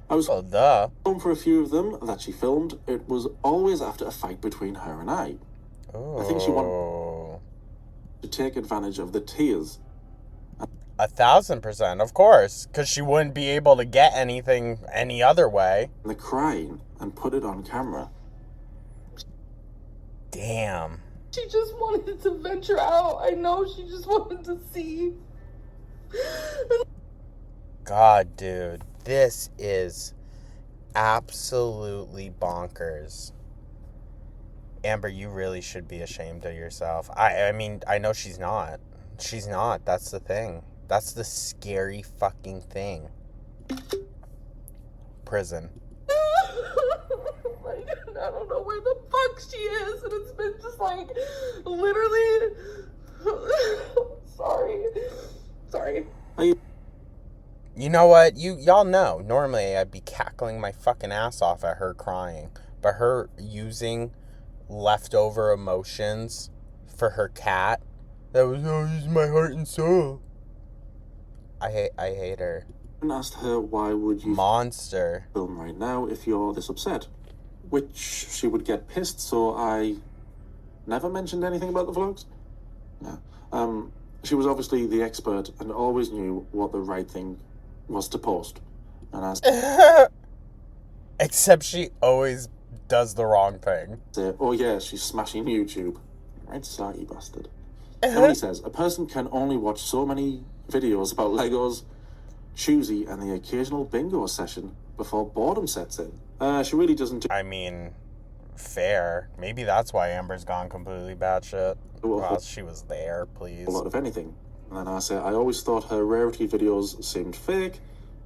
I was home for a few of them that she filmed. It was always after a fight between her and I. I think she wanted to take advantage of the tears. 1,000%, of course, because she wouldn't be able to get anything any other way. And the crying and put it on camera. Damn. She just wanted to venture out. I know she just wanted to see. God, dude, this is absolutely bonkers. Amber, you really should be ashamed of yourself. I mean, I know she's not. She's not. That's the thing. That's the scary fucking thing. Prison. Like, I don't know where the fuck she is, and it's been just like literally. Sorry. You know what? Y'all know. Normally I'd be cackling my fucking ass off at her crying, but her using leftover emotions for her cat. That was always my heart and soul. I hate her. And asked her, why would you Monster. film right now if you're this upset? Which she would get pissed, so I never mentioned anything about the vlogs. Yeah. She was obviously the expert and always knew what the right thing was to post. And I Except she always does the wrong thing. say, oh yeah, she's smashing YouTube. Right, sorry, bastard. Emily says, a person can only watch so many videos about Legos, choosy, and the occasional bingo session before boredom sets in. She really doesn't do I mean, fair. Maybe that's why Amber's gone completely batshit. Well, she was there, please. a lot of anything. And then I say, I always thought her Rarity videos seemed fake.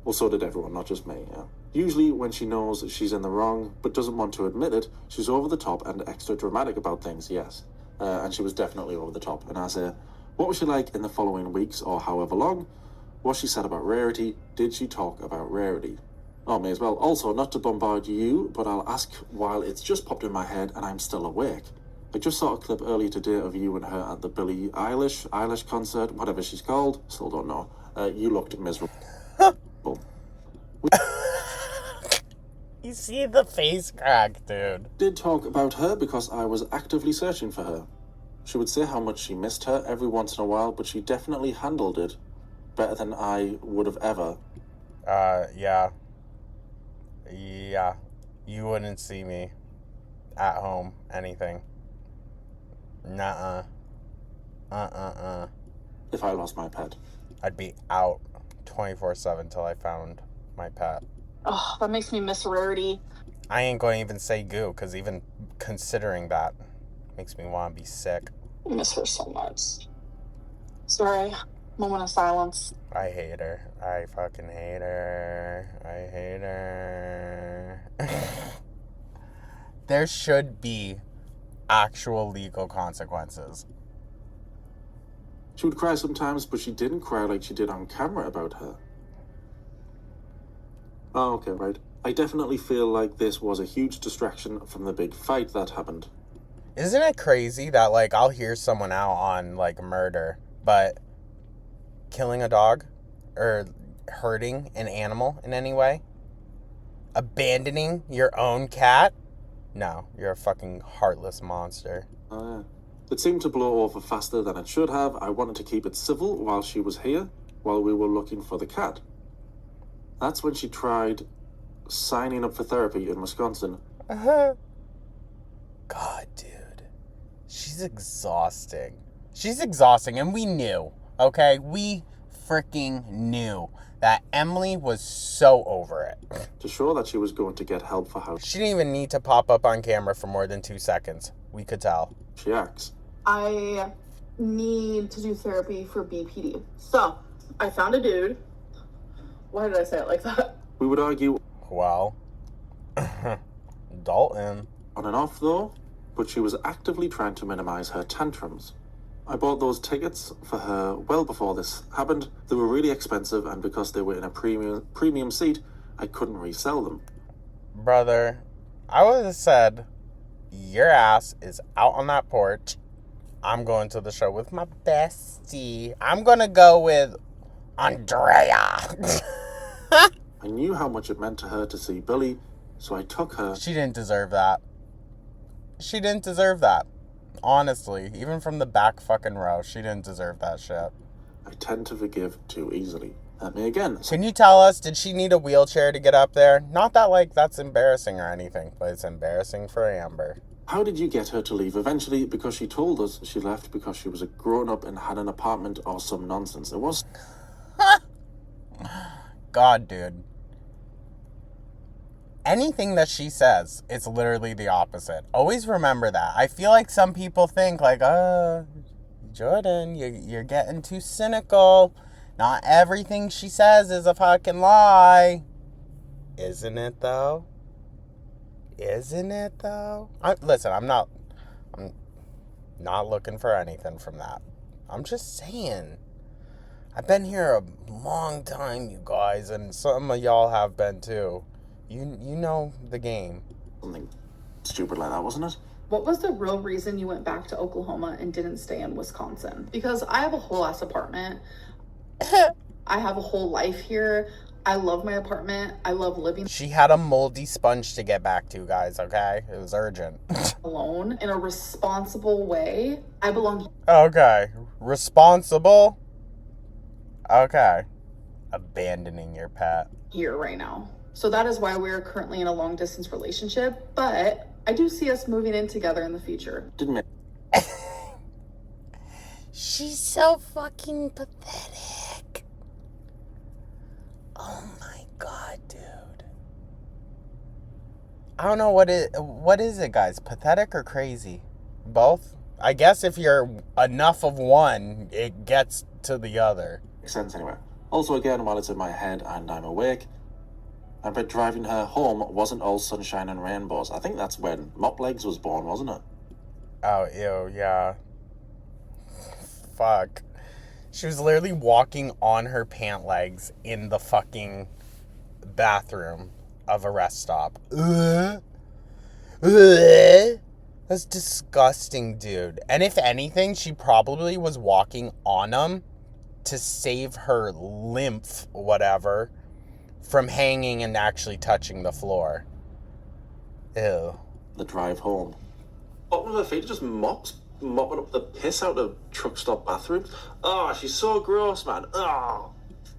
Well, so did everyone, not just me, yeah. Usually when she knows she's in the wrong, but doesn't want to admit it, she's over the top and extra dramatic about things, yes. And she was definitely over the top. And I say, what was she like in the following weeks or however long? What she said about Rarity? Did she talk about Rarity? Oh, may as well. Also, not to bombard you, but I'll ask while it's just popped in my head and I'm still awake. I just saw a clip earlier today of you and her at the Billie Eilish concert, whatever she's called. Still don't know. You looked miserable. You see the face crack, dude. Did talk about her because I was actively searching for her. She would say how much she missed her every once in a while, but she definitely handled it better than I would have ever. Yeah. Yeah. You wouldn't see me at home, anything. Nuh-uh. If I lost my pet. I'd be out 24/7 till I found my pet. Oh, that makes me miss Rarity. I ain't going to even say goo, because even considering that makes me want to be sick. I miss her so much. Sorry. Moment of silence. I hate her. I fucking hate her. I hate her. There should be actual legal consequences. She would cry sometimes, but she didn't cry like she did on camera about her. Oh, okay, right. I definitely feel like this was a huge distraction from the big fight that happened. Isn't it crazy that, like, I'll hear someone out on, like, murder, but killing a dog or hurting an animal in any way, abandoning your own cat? No, you're a fucking heartless monster. Oh, yeah. It seemed to blow over faster than it should have. I wanted to keep it civil while she was here, while we were looking for the cat. That's when she tried signing up for therapy in Wisconsin. God, dude. She's exhausting. She's exhausting, and we knew, okay? We freaking knew that Emily was so over it. To show that she was going to get help for how She didn't even need to pop up on camera for more than 2 seconds. We could tell. she acts. I need to do therapy for BPD. So, I found a dude. Why did I say it like that? We would argue Well, Dalton. on and off though, but she was actively trying to minimize her tantrums. I bought those tickets for her well before this happened. They were really expensive, and because they were in a premium seat, I couldn't resell them. Brother, I would have said, your ass is out on that porch. I'm going to the show with my bestie. I'm going to go with Andrea. I knew how much it meant to her to see Billy, so I took her. She didn't deserve that. She didn't deserve that. Honestly, even from the back fucking row, she didn't deserve that shit. I tend to forgive too easily. At me again. Can you tell us, did she need a wheelchair to get up there? Not that, like, that's embarrassing or anything, but it's embarrassing for Amber. How did you get her to leave eventually? Because she told us she left because she was a grown-up and had an apartment or some nonsense. It was... God, dude. Anything that she says, it's literally the opposite. Always remember that. I feel like some people think, like, Jordan, you're getting too cynical. Not everything she says is a fucking lie. Isn't it, though? Isn't it, though? Listen, I'm not looking for anything from that. I'm just saying. I've been here a long time, you guys, and some of y'all have been, too. You know the game. Something stupid like that, wasn't it? What was the real reason you went back to Oklahoma and didn't stay in Wisconsin? Because I have a whole ass apartment. I have a whole life here. I love my apartment. I love living She had a moldy sponge to get back to, guys, okay? It was urgent. alone in a responsible way. I belong Okay. Responsible? Okay. Abandoning your pet. here right now. So that is why we're currently in a long distance relationship, but I do see us moving in together in the future. Didn't make She's so fucking pathetic. Oh my god, dude. I don't know what is it, guys? Pathetic or crazy? Both? I guess if you're enough of one, it gets to the other. Makes sense anyway. Also, again, while it's in my head and I'm awake, I bet driving her home wasn't all sunshine and rainbows. I think that's when Mop Legs was born, wasn't it? Oh, ew, yeah. Fuck. She was literally walking on her pant legs in the fucking bathroom of a rest stop. That's disgusting, dude. And if anything, she probably was walking on them to save her lymph, whatever, from hanging and actually touching the floor. Ew. The drive home. Bottom of her feet just mopping up the piss out of truck stop bathrooms. Oh, she's so gross, man. Oh.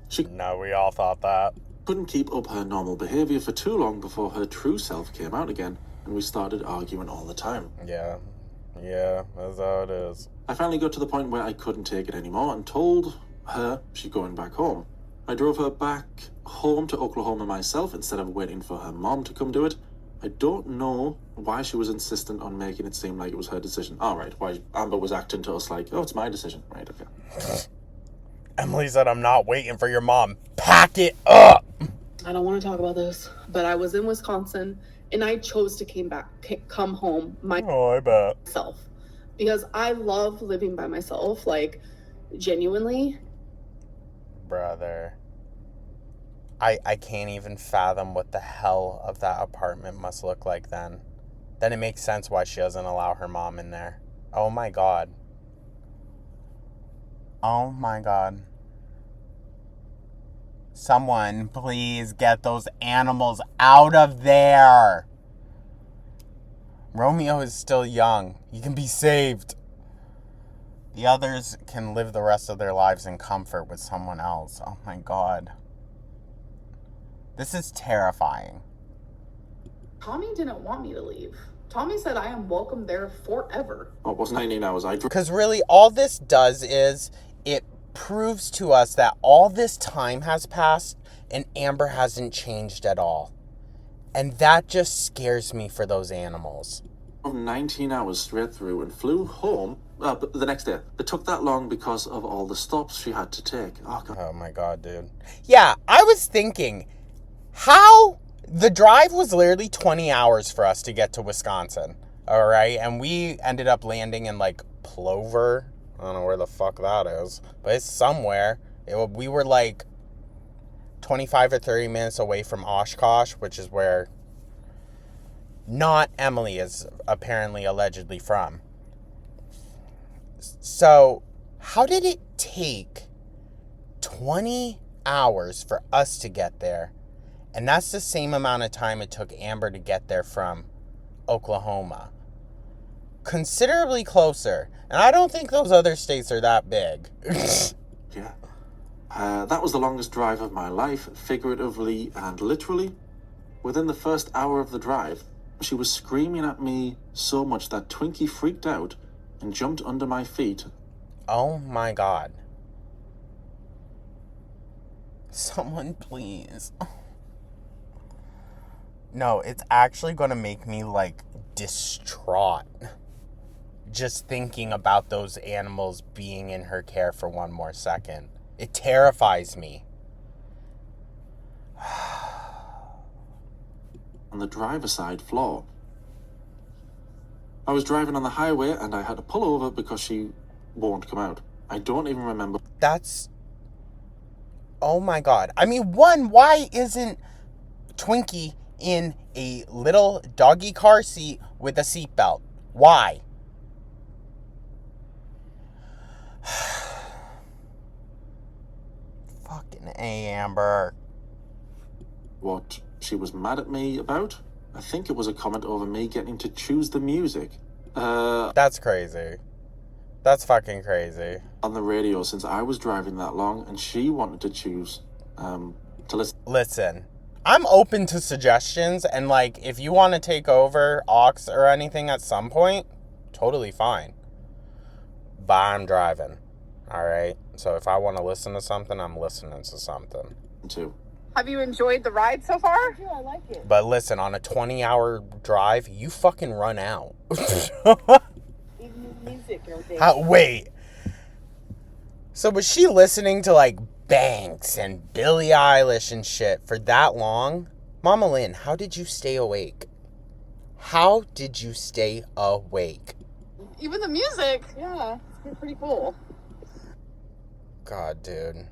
She No, we all thought that. couldn't keep up her normal behaviour for too long before her true self came out again, and we started arguing all the time. Yeah, that's how it is. I finally got to the point where I couldn't take it anymore and told her she's going back home. I drove her back home to Oklahoma myself instead of waiting for her mom to come do it. I don't know why she was insistent on making it seem like it was her decision. All right, why Amber was acting to us like, oh, it's my decision. Right, okay. Emily said, I'm not waiting for your mom. Pack it up! I don't want to talk about this, but I was in Wisconsin and I chose to come home Oh, I bet. myself because I love living by myself, like genuinely. Brother. I can't even fathom what the hell of that apartment must look like then. Then it makes sense why she doesn't allow her mom in there. Oh my god. Oh my god. Someone, please get those animals out of there. Romeo is still young. He can be saved. The others can live the rest of their lives in comfort with someone else. Oh my god. This is terrifying. Tommy didn't want me to leave. Tommy said I am welcome there forever. Oh, it was 19 hours. I drove. Because really, all this does is it proves to us that all this time has passed and Amber hasn't changed at all. And that just scares me for those animals. 19 hours straight through and flew home the next day. It took that long because of all the stops she had to take. Oh, God. Oh my god, dude. Yeah, I was thinking, how? The drive was literally 20 hours for us to get to Wisconsin. All right, and we ended up landing in like Plover. I don't know where the fuck that is, but it's somewhere. We were like 25 or 30 minutes away from Oshkosh, which is where not Emily is apparently allegedly from. So, how did it take 20 hours for us to get there? And that's the same amount of time it took Amber to get there from Oklahoma. Considerably closer. And I don't think those other states are that big. Yeah. That was the longest drive of my life, figuratively and literally. Within the first hour of the drive, she was screaming at me so much that Twinkie freaked out and jumped under my feet. Oh my god. Someone please. No, it's actually going to make me like distraught. Just thinking about those animals being in her care for one more second. It terrifies me. On the driver's side floor. I was driving on the highway and I had to pull over because she won't come out. I don't even remember. That's... Oh my God. I mean, one, why isn't Twinkie in a little doggy car seat with a seatbelt? Why? Fucking A, Amber. What she was mad at me about? I think it was a comment over me getting to choose the music. That's crazy. That's fucking crazy. On the radio since I was driving that long and she wanted to choose to listen. Listen, I'm open to suggestions, and like if you want to take over aux or anything at some point, totally fine. But I'm driving. Alright? So if I want to listen to something, I'm listening to something. Too. Have you enjoyed the ride so far? Yeah, I like it. But listen, on a 20-hour drive, you fucking run out. Even music all day. Wait. So was she listening to like Banks and Billie Eilish and shit for that long? Mama Lynn, how did you stay awake? How did you stay awake? Even the music. Yeah, it's pretty cool. God, dude.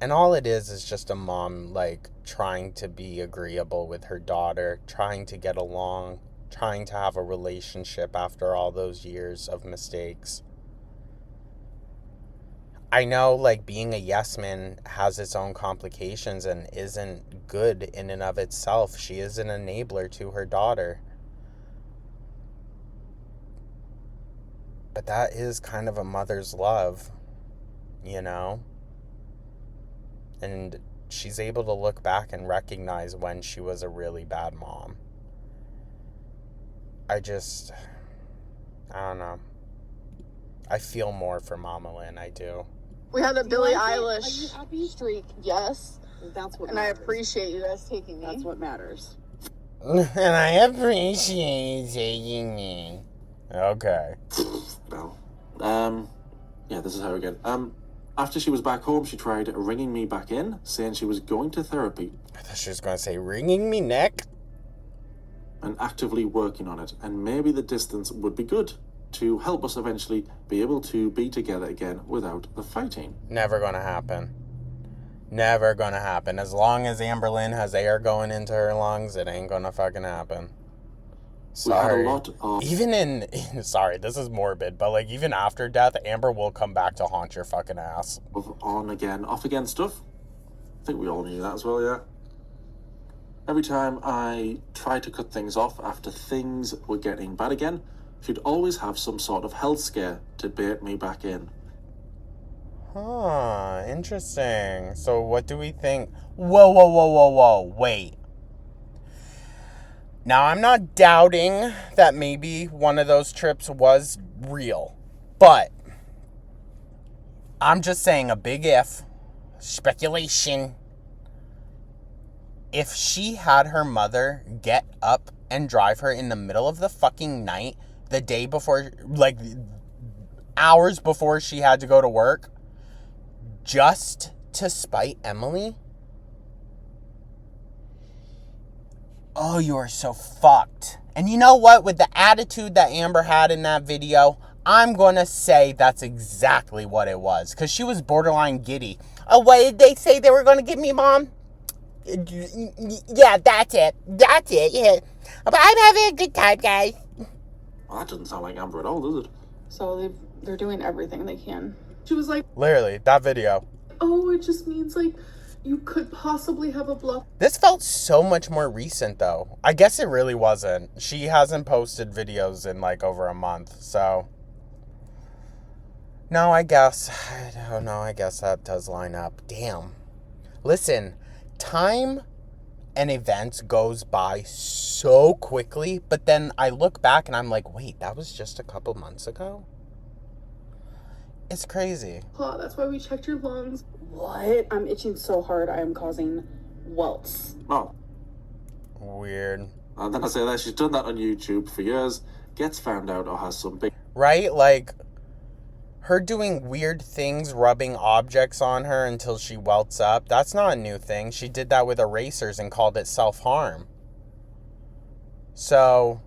And all it is just a mom, like, trying to be agreeable with her daughter, trying to get along, trying to have a relationship after all those years of mistakes. I know, like, being a yes man has its own complications and isn't good in and of itself. She is an enabler to her daughter. But that is kind of a mother's love, you know? And she's able to look back and recognize when she was a really bad mom. I don't know. I feel more for Mama Lynn, I do. We had a Do you Billie like it? Eilish Are you happy? streak, yes. That's what And I matters. appreciate you guys taking me. That's what matters. And I appreciate you taking me. Okay. Well, yeah, this is how we get. After she was back home, she tried ringing me back in, saying she was going to therapy. I thought she was going to say, wringing me neck. And actively working on it, and maybe the distance would be good to help us eventually be able to be together again without the fighting. Never going to happen. Never going to happen. As long as Amber Lynn has air going into her lungs, it ain't going to fucking happen. Sorry. We had a lot of... Even in sorry, this is morbid, but like even after death, Amber will come back to haunt your fucking ass. Of on again, off again stuff. I think we all knew that as well, yeah. Every time I tried to cut things off after things were getting bad again, she'd always have some sort of health scare to bait me back in. Huh, interesting. So what do we think? Whoa, wait. Now, I'm not doubting that maybe one of those trips was real, but I'm just saying a big if, speculation. If she had her mother get up and drive her in the middle of the fucking night, the day before, like hours before she had to go to work, just to spite Emily? Oh, you are so fucked. And you know what? With the attitude that Amber had in that video, I'm going to say that's exactly what it was. Because she was borderline giddy. Oh, what did they say they were going to give me, Mom? Yeah, that's it. That's it, yeah. But I'm having a good time, guys. Well, that doesn't sound like Amber at all, does it? So they're doing everything they can. She was like, Literally, that video. oh, it just means like you could possibly have a bluff. This felt so much more recent, though. I guess it really wasn't. She hasn't posted videos in, like, over a month, so... No, I guess. I don't know. I guess that does line up. Damn. Listen, time and events goes by so quickly, but then I look back and I'm like, wait, that was just a couple months ago? It's crazy. Oh, that's why we checked your lungs. What? I'm itching so hard I am causing welts. Oh. Weird. And then I say that she's done that on YouTube for years, gets found out or has some big... Right? Like, her doing weird things, rubbing objects on her until she welts up, that's not a new thing. She did that with erasers and called it self-harm. So,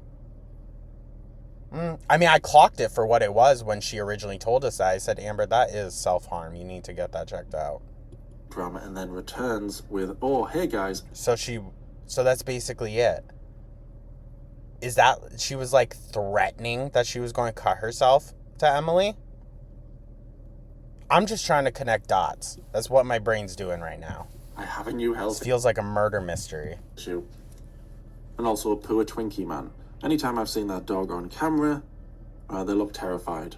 I mean, I clocked it for what it was when she originally told us that. I said, Amber, that is self-harm. You need to get that checked out. Drama, and then returns with, oh, hey guys. So that's basically it. Is that, she was like threatening that she was going to cut herself to Emily? I'm just trying to connect dots. That's what my brain's doing right now. I have a new health This feels like a murder mystery. issue. And also a poor Twinkie man. Anytime I've seen that dog on camera, they look terrified.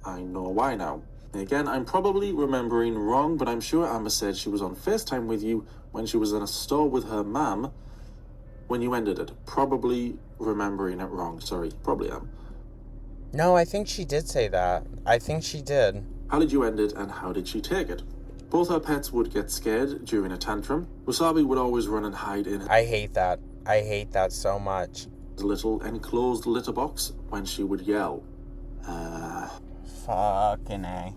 I know why now. Again, I'm probably remembering wrong, but I'm sure Amber said she was on FaceTime with you when she was in a store with her mum when you ended it. Probably remembering it wrong. Sorry, probably am. No, I think she did say that. I think she did. How did you end it, and how did she take it? Both her pets would get scared during a tantrum. Wasabi would always run and hide in I hate that. I hate that so much. a little enclosed litter box when she would yell. Fucking A.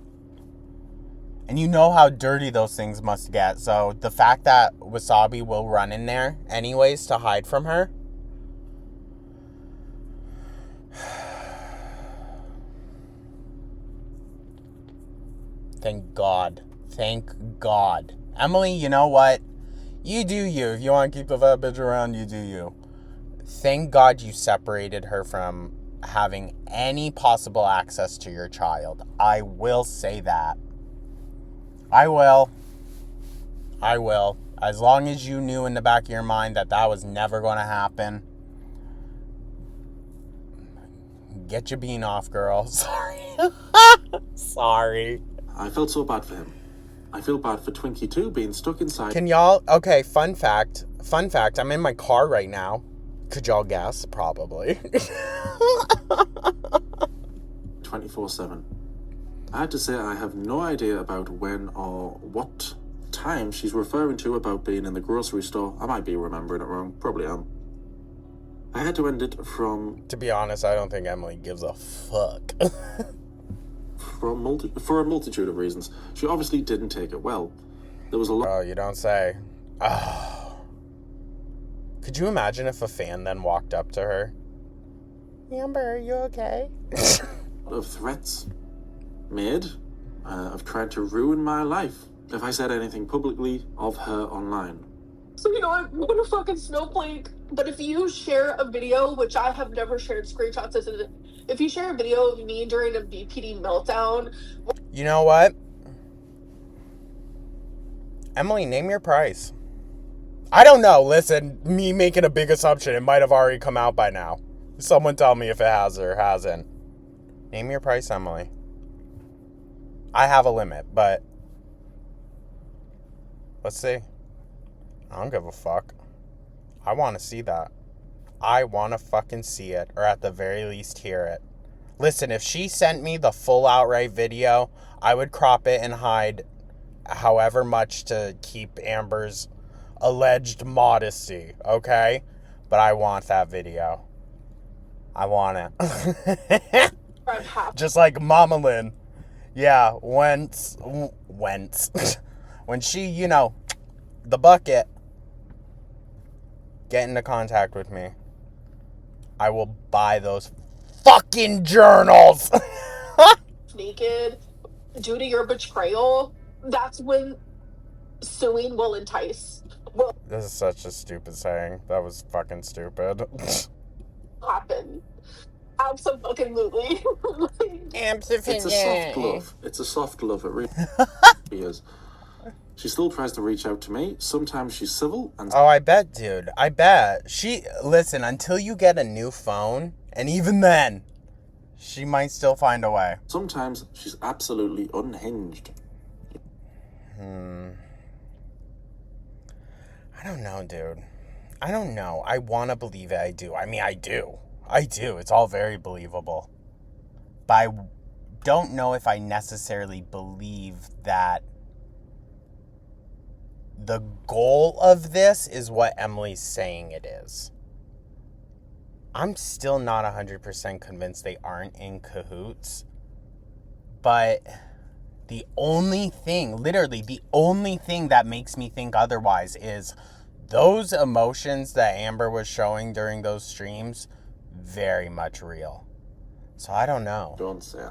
And you know how dirty those things must get, so the fact that Wasabi will run in there anyways to hide from her. Thank God. Thank God. Emily, you know what? You do you. If you want to keep the fat bitch around, you do you. Thank God you separated her from having any possible access to your child. I will say that. I will. As long as you knew in the back of your mind that that was never going to happen. Get your bean off, girl. Sorry. Sorry. I felt so bad for him. I feel bad for Twinkie too, being stuck inside. Can y'all... Okay, fun fact. I'm in my car right now. Could y'all guess? Probably. 24/7. I had to say I have no idea about when or what time she's referring to about being in the grocery store. I might be remembering it wrong. Probably am. I had to end it from... To be honest, I don't think Emily gives a fuck. for a multitude of reasons. She obviously didn't take it well. There was a lot... Oh, you don't say. Oh. Could you imagine if a fan then walked up to her? Amber, are you okay? of threats made of trying to ruin my life if I said anything publicly of her online. So you know what? What a fucking snowflake. But if you share a video, which I have never shared screenshots of, if you share a video of me during a BPD meltdown... You know what? Emily, name your price. I don't know. Listen, me making a big assumption. It might have already come out by now. Someone tell me if it has or hasn't. Name your price, Emily. I have a limit, but... Let's see. I don't give a fuck. I want to see that. I want to fucking see it, or at the very least hear it. Listen, if she sent me the full outright video, I would crop it and hide however much to keep Amber's alleged modesty, okay? But I want that video. I want it. Just like Mama Lynn. Yeah, when she, you know, the bucket, get into contact with me, I will buy those fucking journals. Naked, due to your betrayal, that's when suing will entice. Will This is such a stupid saying. That was fucking stupid. happen. Absolutely. It's a soft love. It's a soft love. It really is. She still tries to reach out to me. Sometimes she's civil and... Oh, I bet, dude. I bet. Listen, until you get a new phone, and even then, she might still find a way. Sometimes she's absolutely unhinged. I don't know, dude. I don't know. I want to believe it. I do. I mean, I do. It's all very believable. But I don't know if I necessarily believe that the goal of this is what Emily's saying it is. I'm still not 100% convinced they aren't in cahoots. But the only thing, literally the only thing that makes me think otherwise is those emotions that Amber was showing during those streams, very much real. So I don't know. Don't say.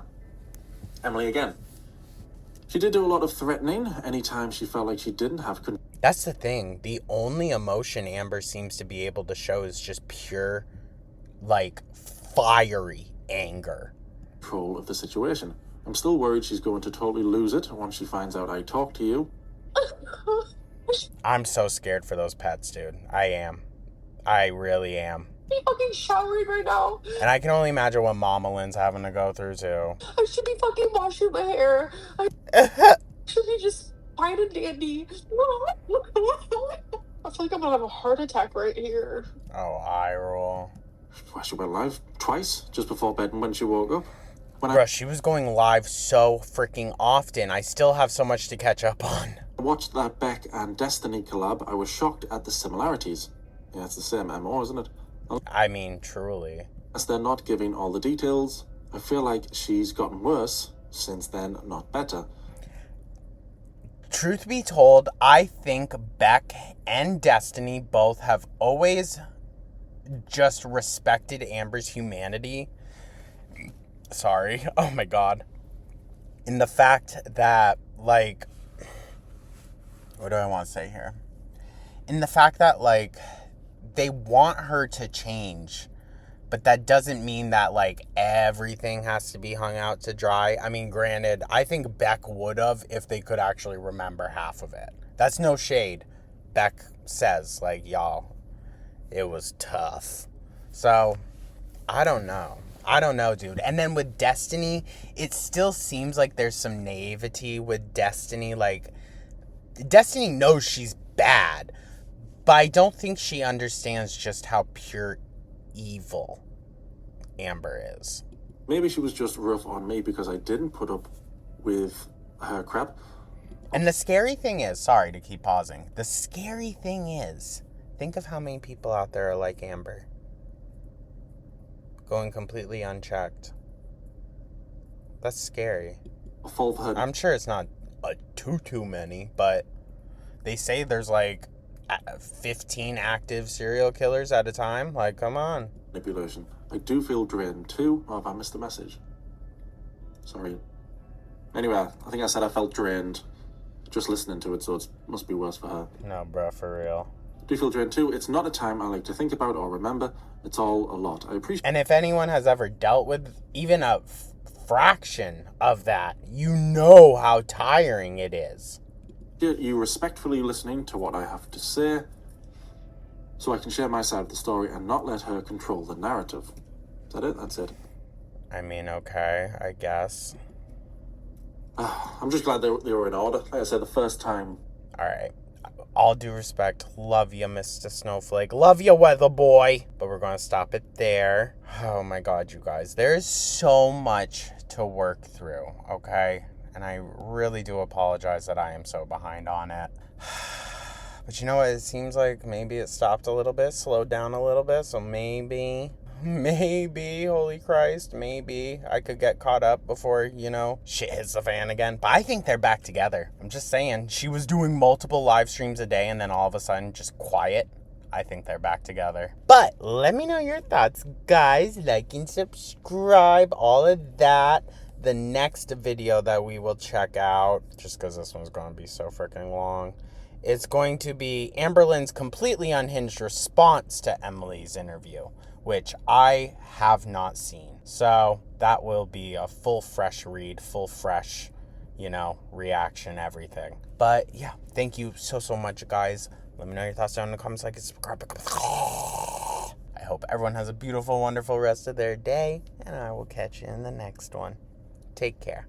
Emily again. She did do a lot of threatening anytime she felt like she didn't have That's the thing. The only emotion Amber seems to be able to show is just pure, like, fiery anger. Control of the situation. I'm still worried she's going to totally lose it once she finds out I talked to you. I'm so scared for those pets, dude. I am. I really am. I'm fucking showering right now. And I can only imagine what Mama Lynn's having to go through, too. I should be fucking washing my hair. I should be just fine and dandy. I feel like I'm gonna have a heart attack right here. Oh, eye roll. Well, she went live twice just before bed and when she woke up. Bruh, she was going live so freaking often. I still have so much to catch up on. I watched that Beck and Destiny collab. I was shocked at the similarities. Yeah, it's the same MO, isn't it? I mean, truly. As they're not giving all the details, I feel like she's gotten worse since then, not better. Truth be told, I think Beck and Destiny both have always just respected Amber's humanity. Sorry. Oh my god. In the fact that, like, what do I want to say here? In the fact that, like, they want her to change, but that doesn't mean that, like, everything has to be hung out to dry. I mean, granted, I think Beck would have if they could actually remember half of it. That's no shade. Beck says, like, y'all, it was tough. So, I don't know. I don't know, dude. And then with Destiny, it still seems like there's some naivety with Destiny. Like, Destiny knows she's bad, but I don't think she understands just how pure evil Amber is. Maybe she was just rough on me because I didn't put up with her crap. And the scary thing is, sorry to keep pausing, the scary thing is, think of how many people out there are like Amber. Going completely unchecked. That's scary. I'm sure it's not too many, but they say there's like 15 active serial killers at a time. Like, come on. Manipulation. I do feel drained too. Oh, have I missed a message? Sorry. Anyway, I think I said I felt drained just listening to it, so it must be worse for her. No, bro, for real. I do feel drained too. It's not a time I like to think about or remember. It's all a lot. I appreciate. And if anyone has ever dealt with even a fraction of that, you know how tiring it is. You respectfully listening to what I have to say, so I can share my side of the story and not let her control the narrative. Is that it? That's it. I mean, okay, I guess. I'm just glad they were in order. Like I said, the first time. Alright. All due respect, love you, Mr. Snowflake. Love you, weather boy. But we're going to stop it there. Oh my god, you guys. There's so much to work through, okay? And I really do apologize that I am so behind on it. But you know what? It seems like maybe it stopped a little bit, slowed down a little bit. So maybe, holy Christ, maybe I could get caught up before, you know, shit hits the fan again. But I think they're back together. I'm just saying, she was doing multiple live streams a day and then all of a sudden just quiet. I think they're back together. But let me know your thoughts, guys. Like and subscribe, all of that. The next video that we will check out, just because this one's going to be so freaking long, it's going to be Amber Lynn's completely unhinged response to Emily's interview, which I have not seen. So that will be a full fresh read, full fresh, you know, reaction, everything. But yeah, thank you so much, guys. Let me know your thoughts down in the comments, like and subscribe. I hope everyone has a beautiful, wonderful rest of their day, and I will catch you in the next one. Take care.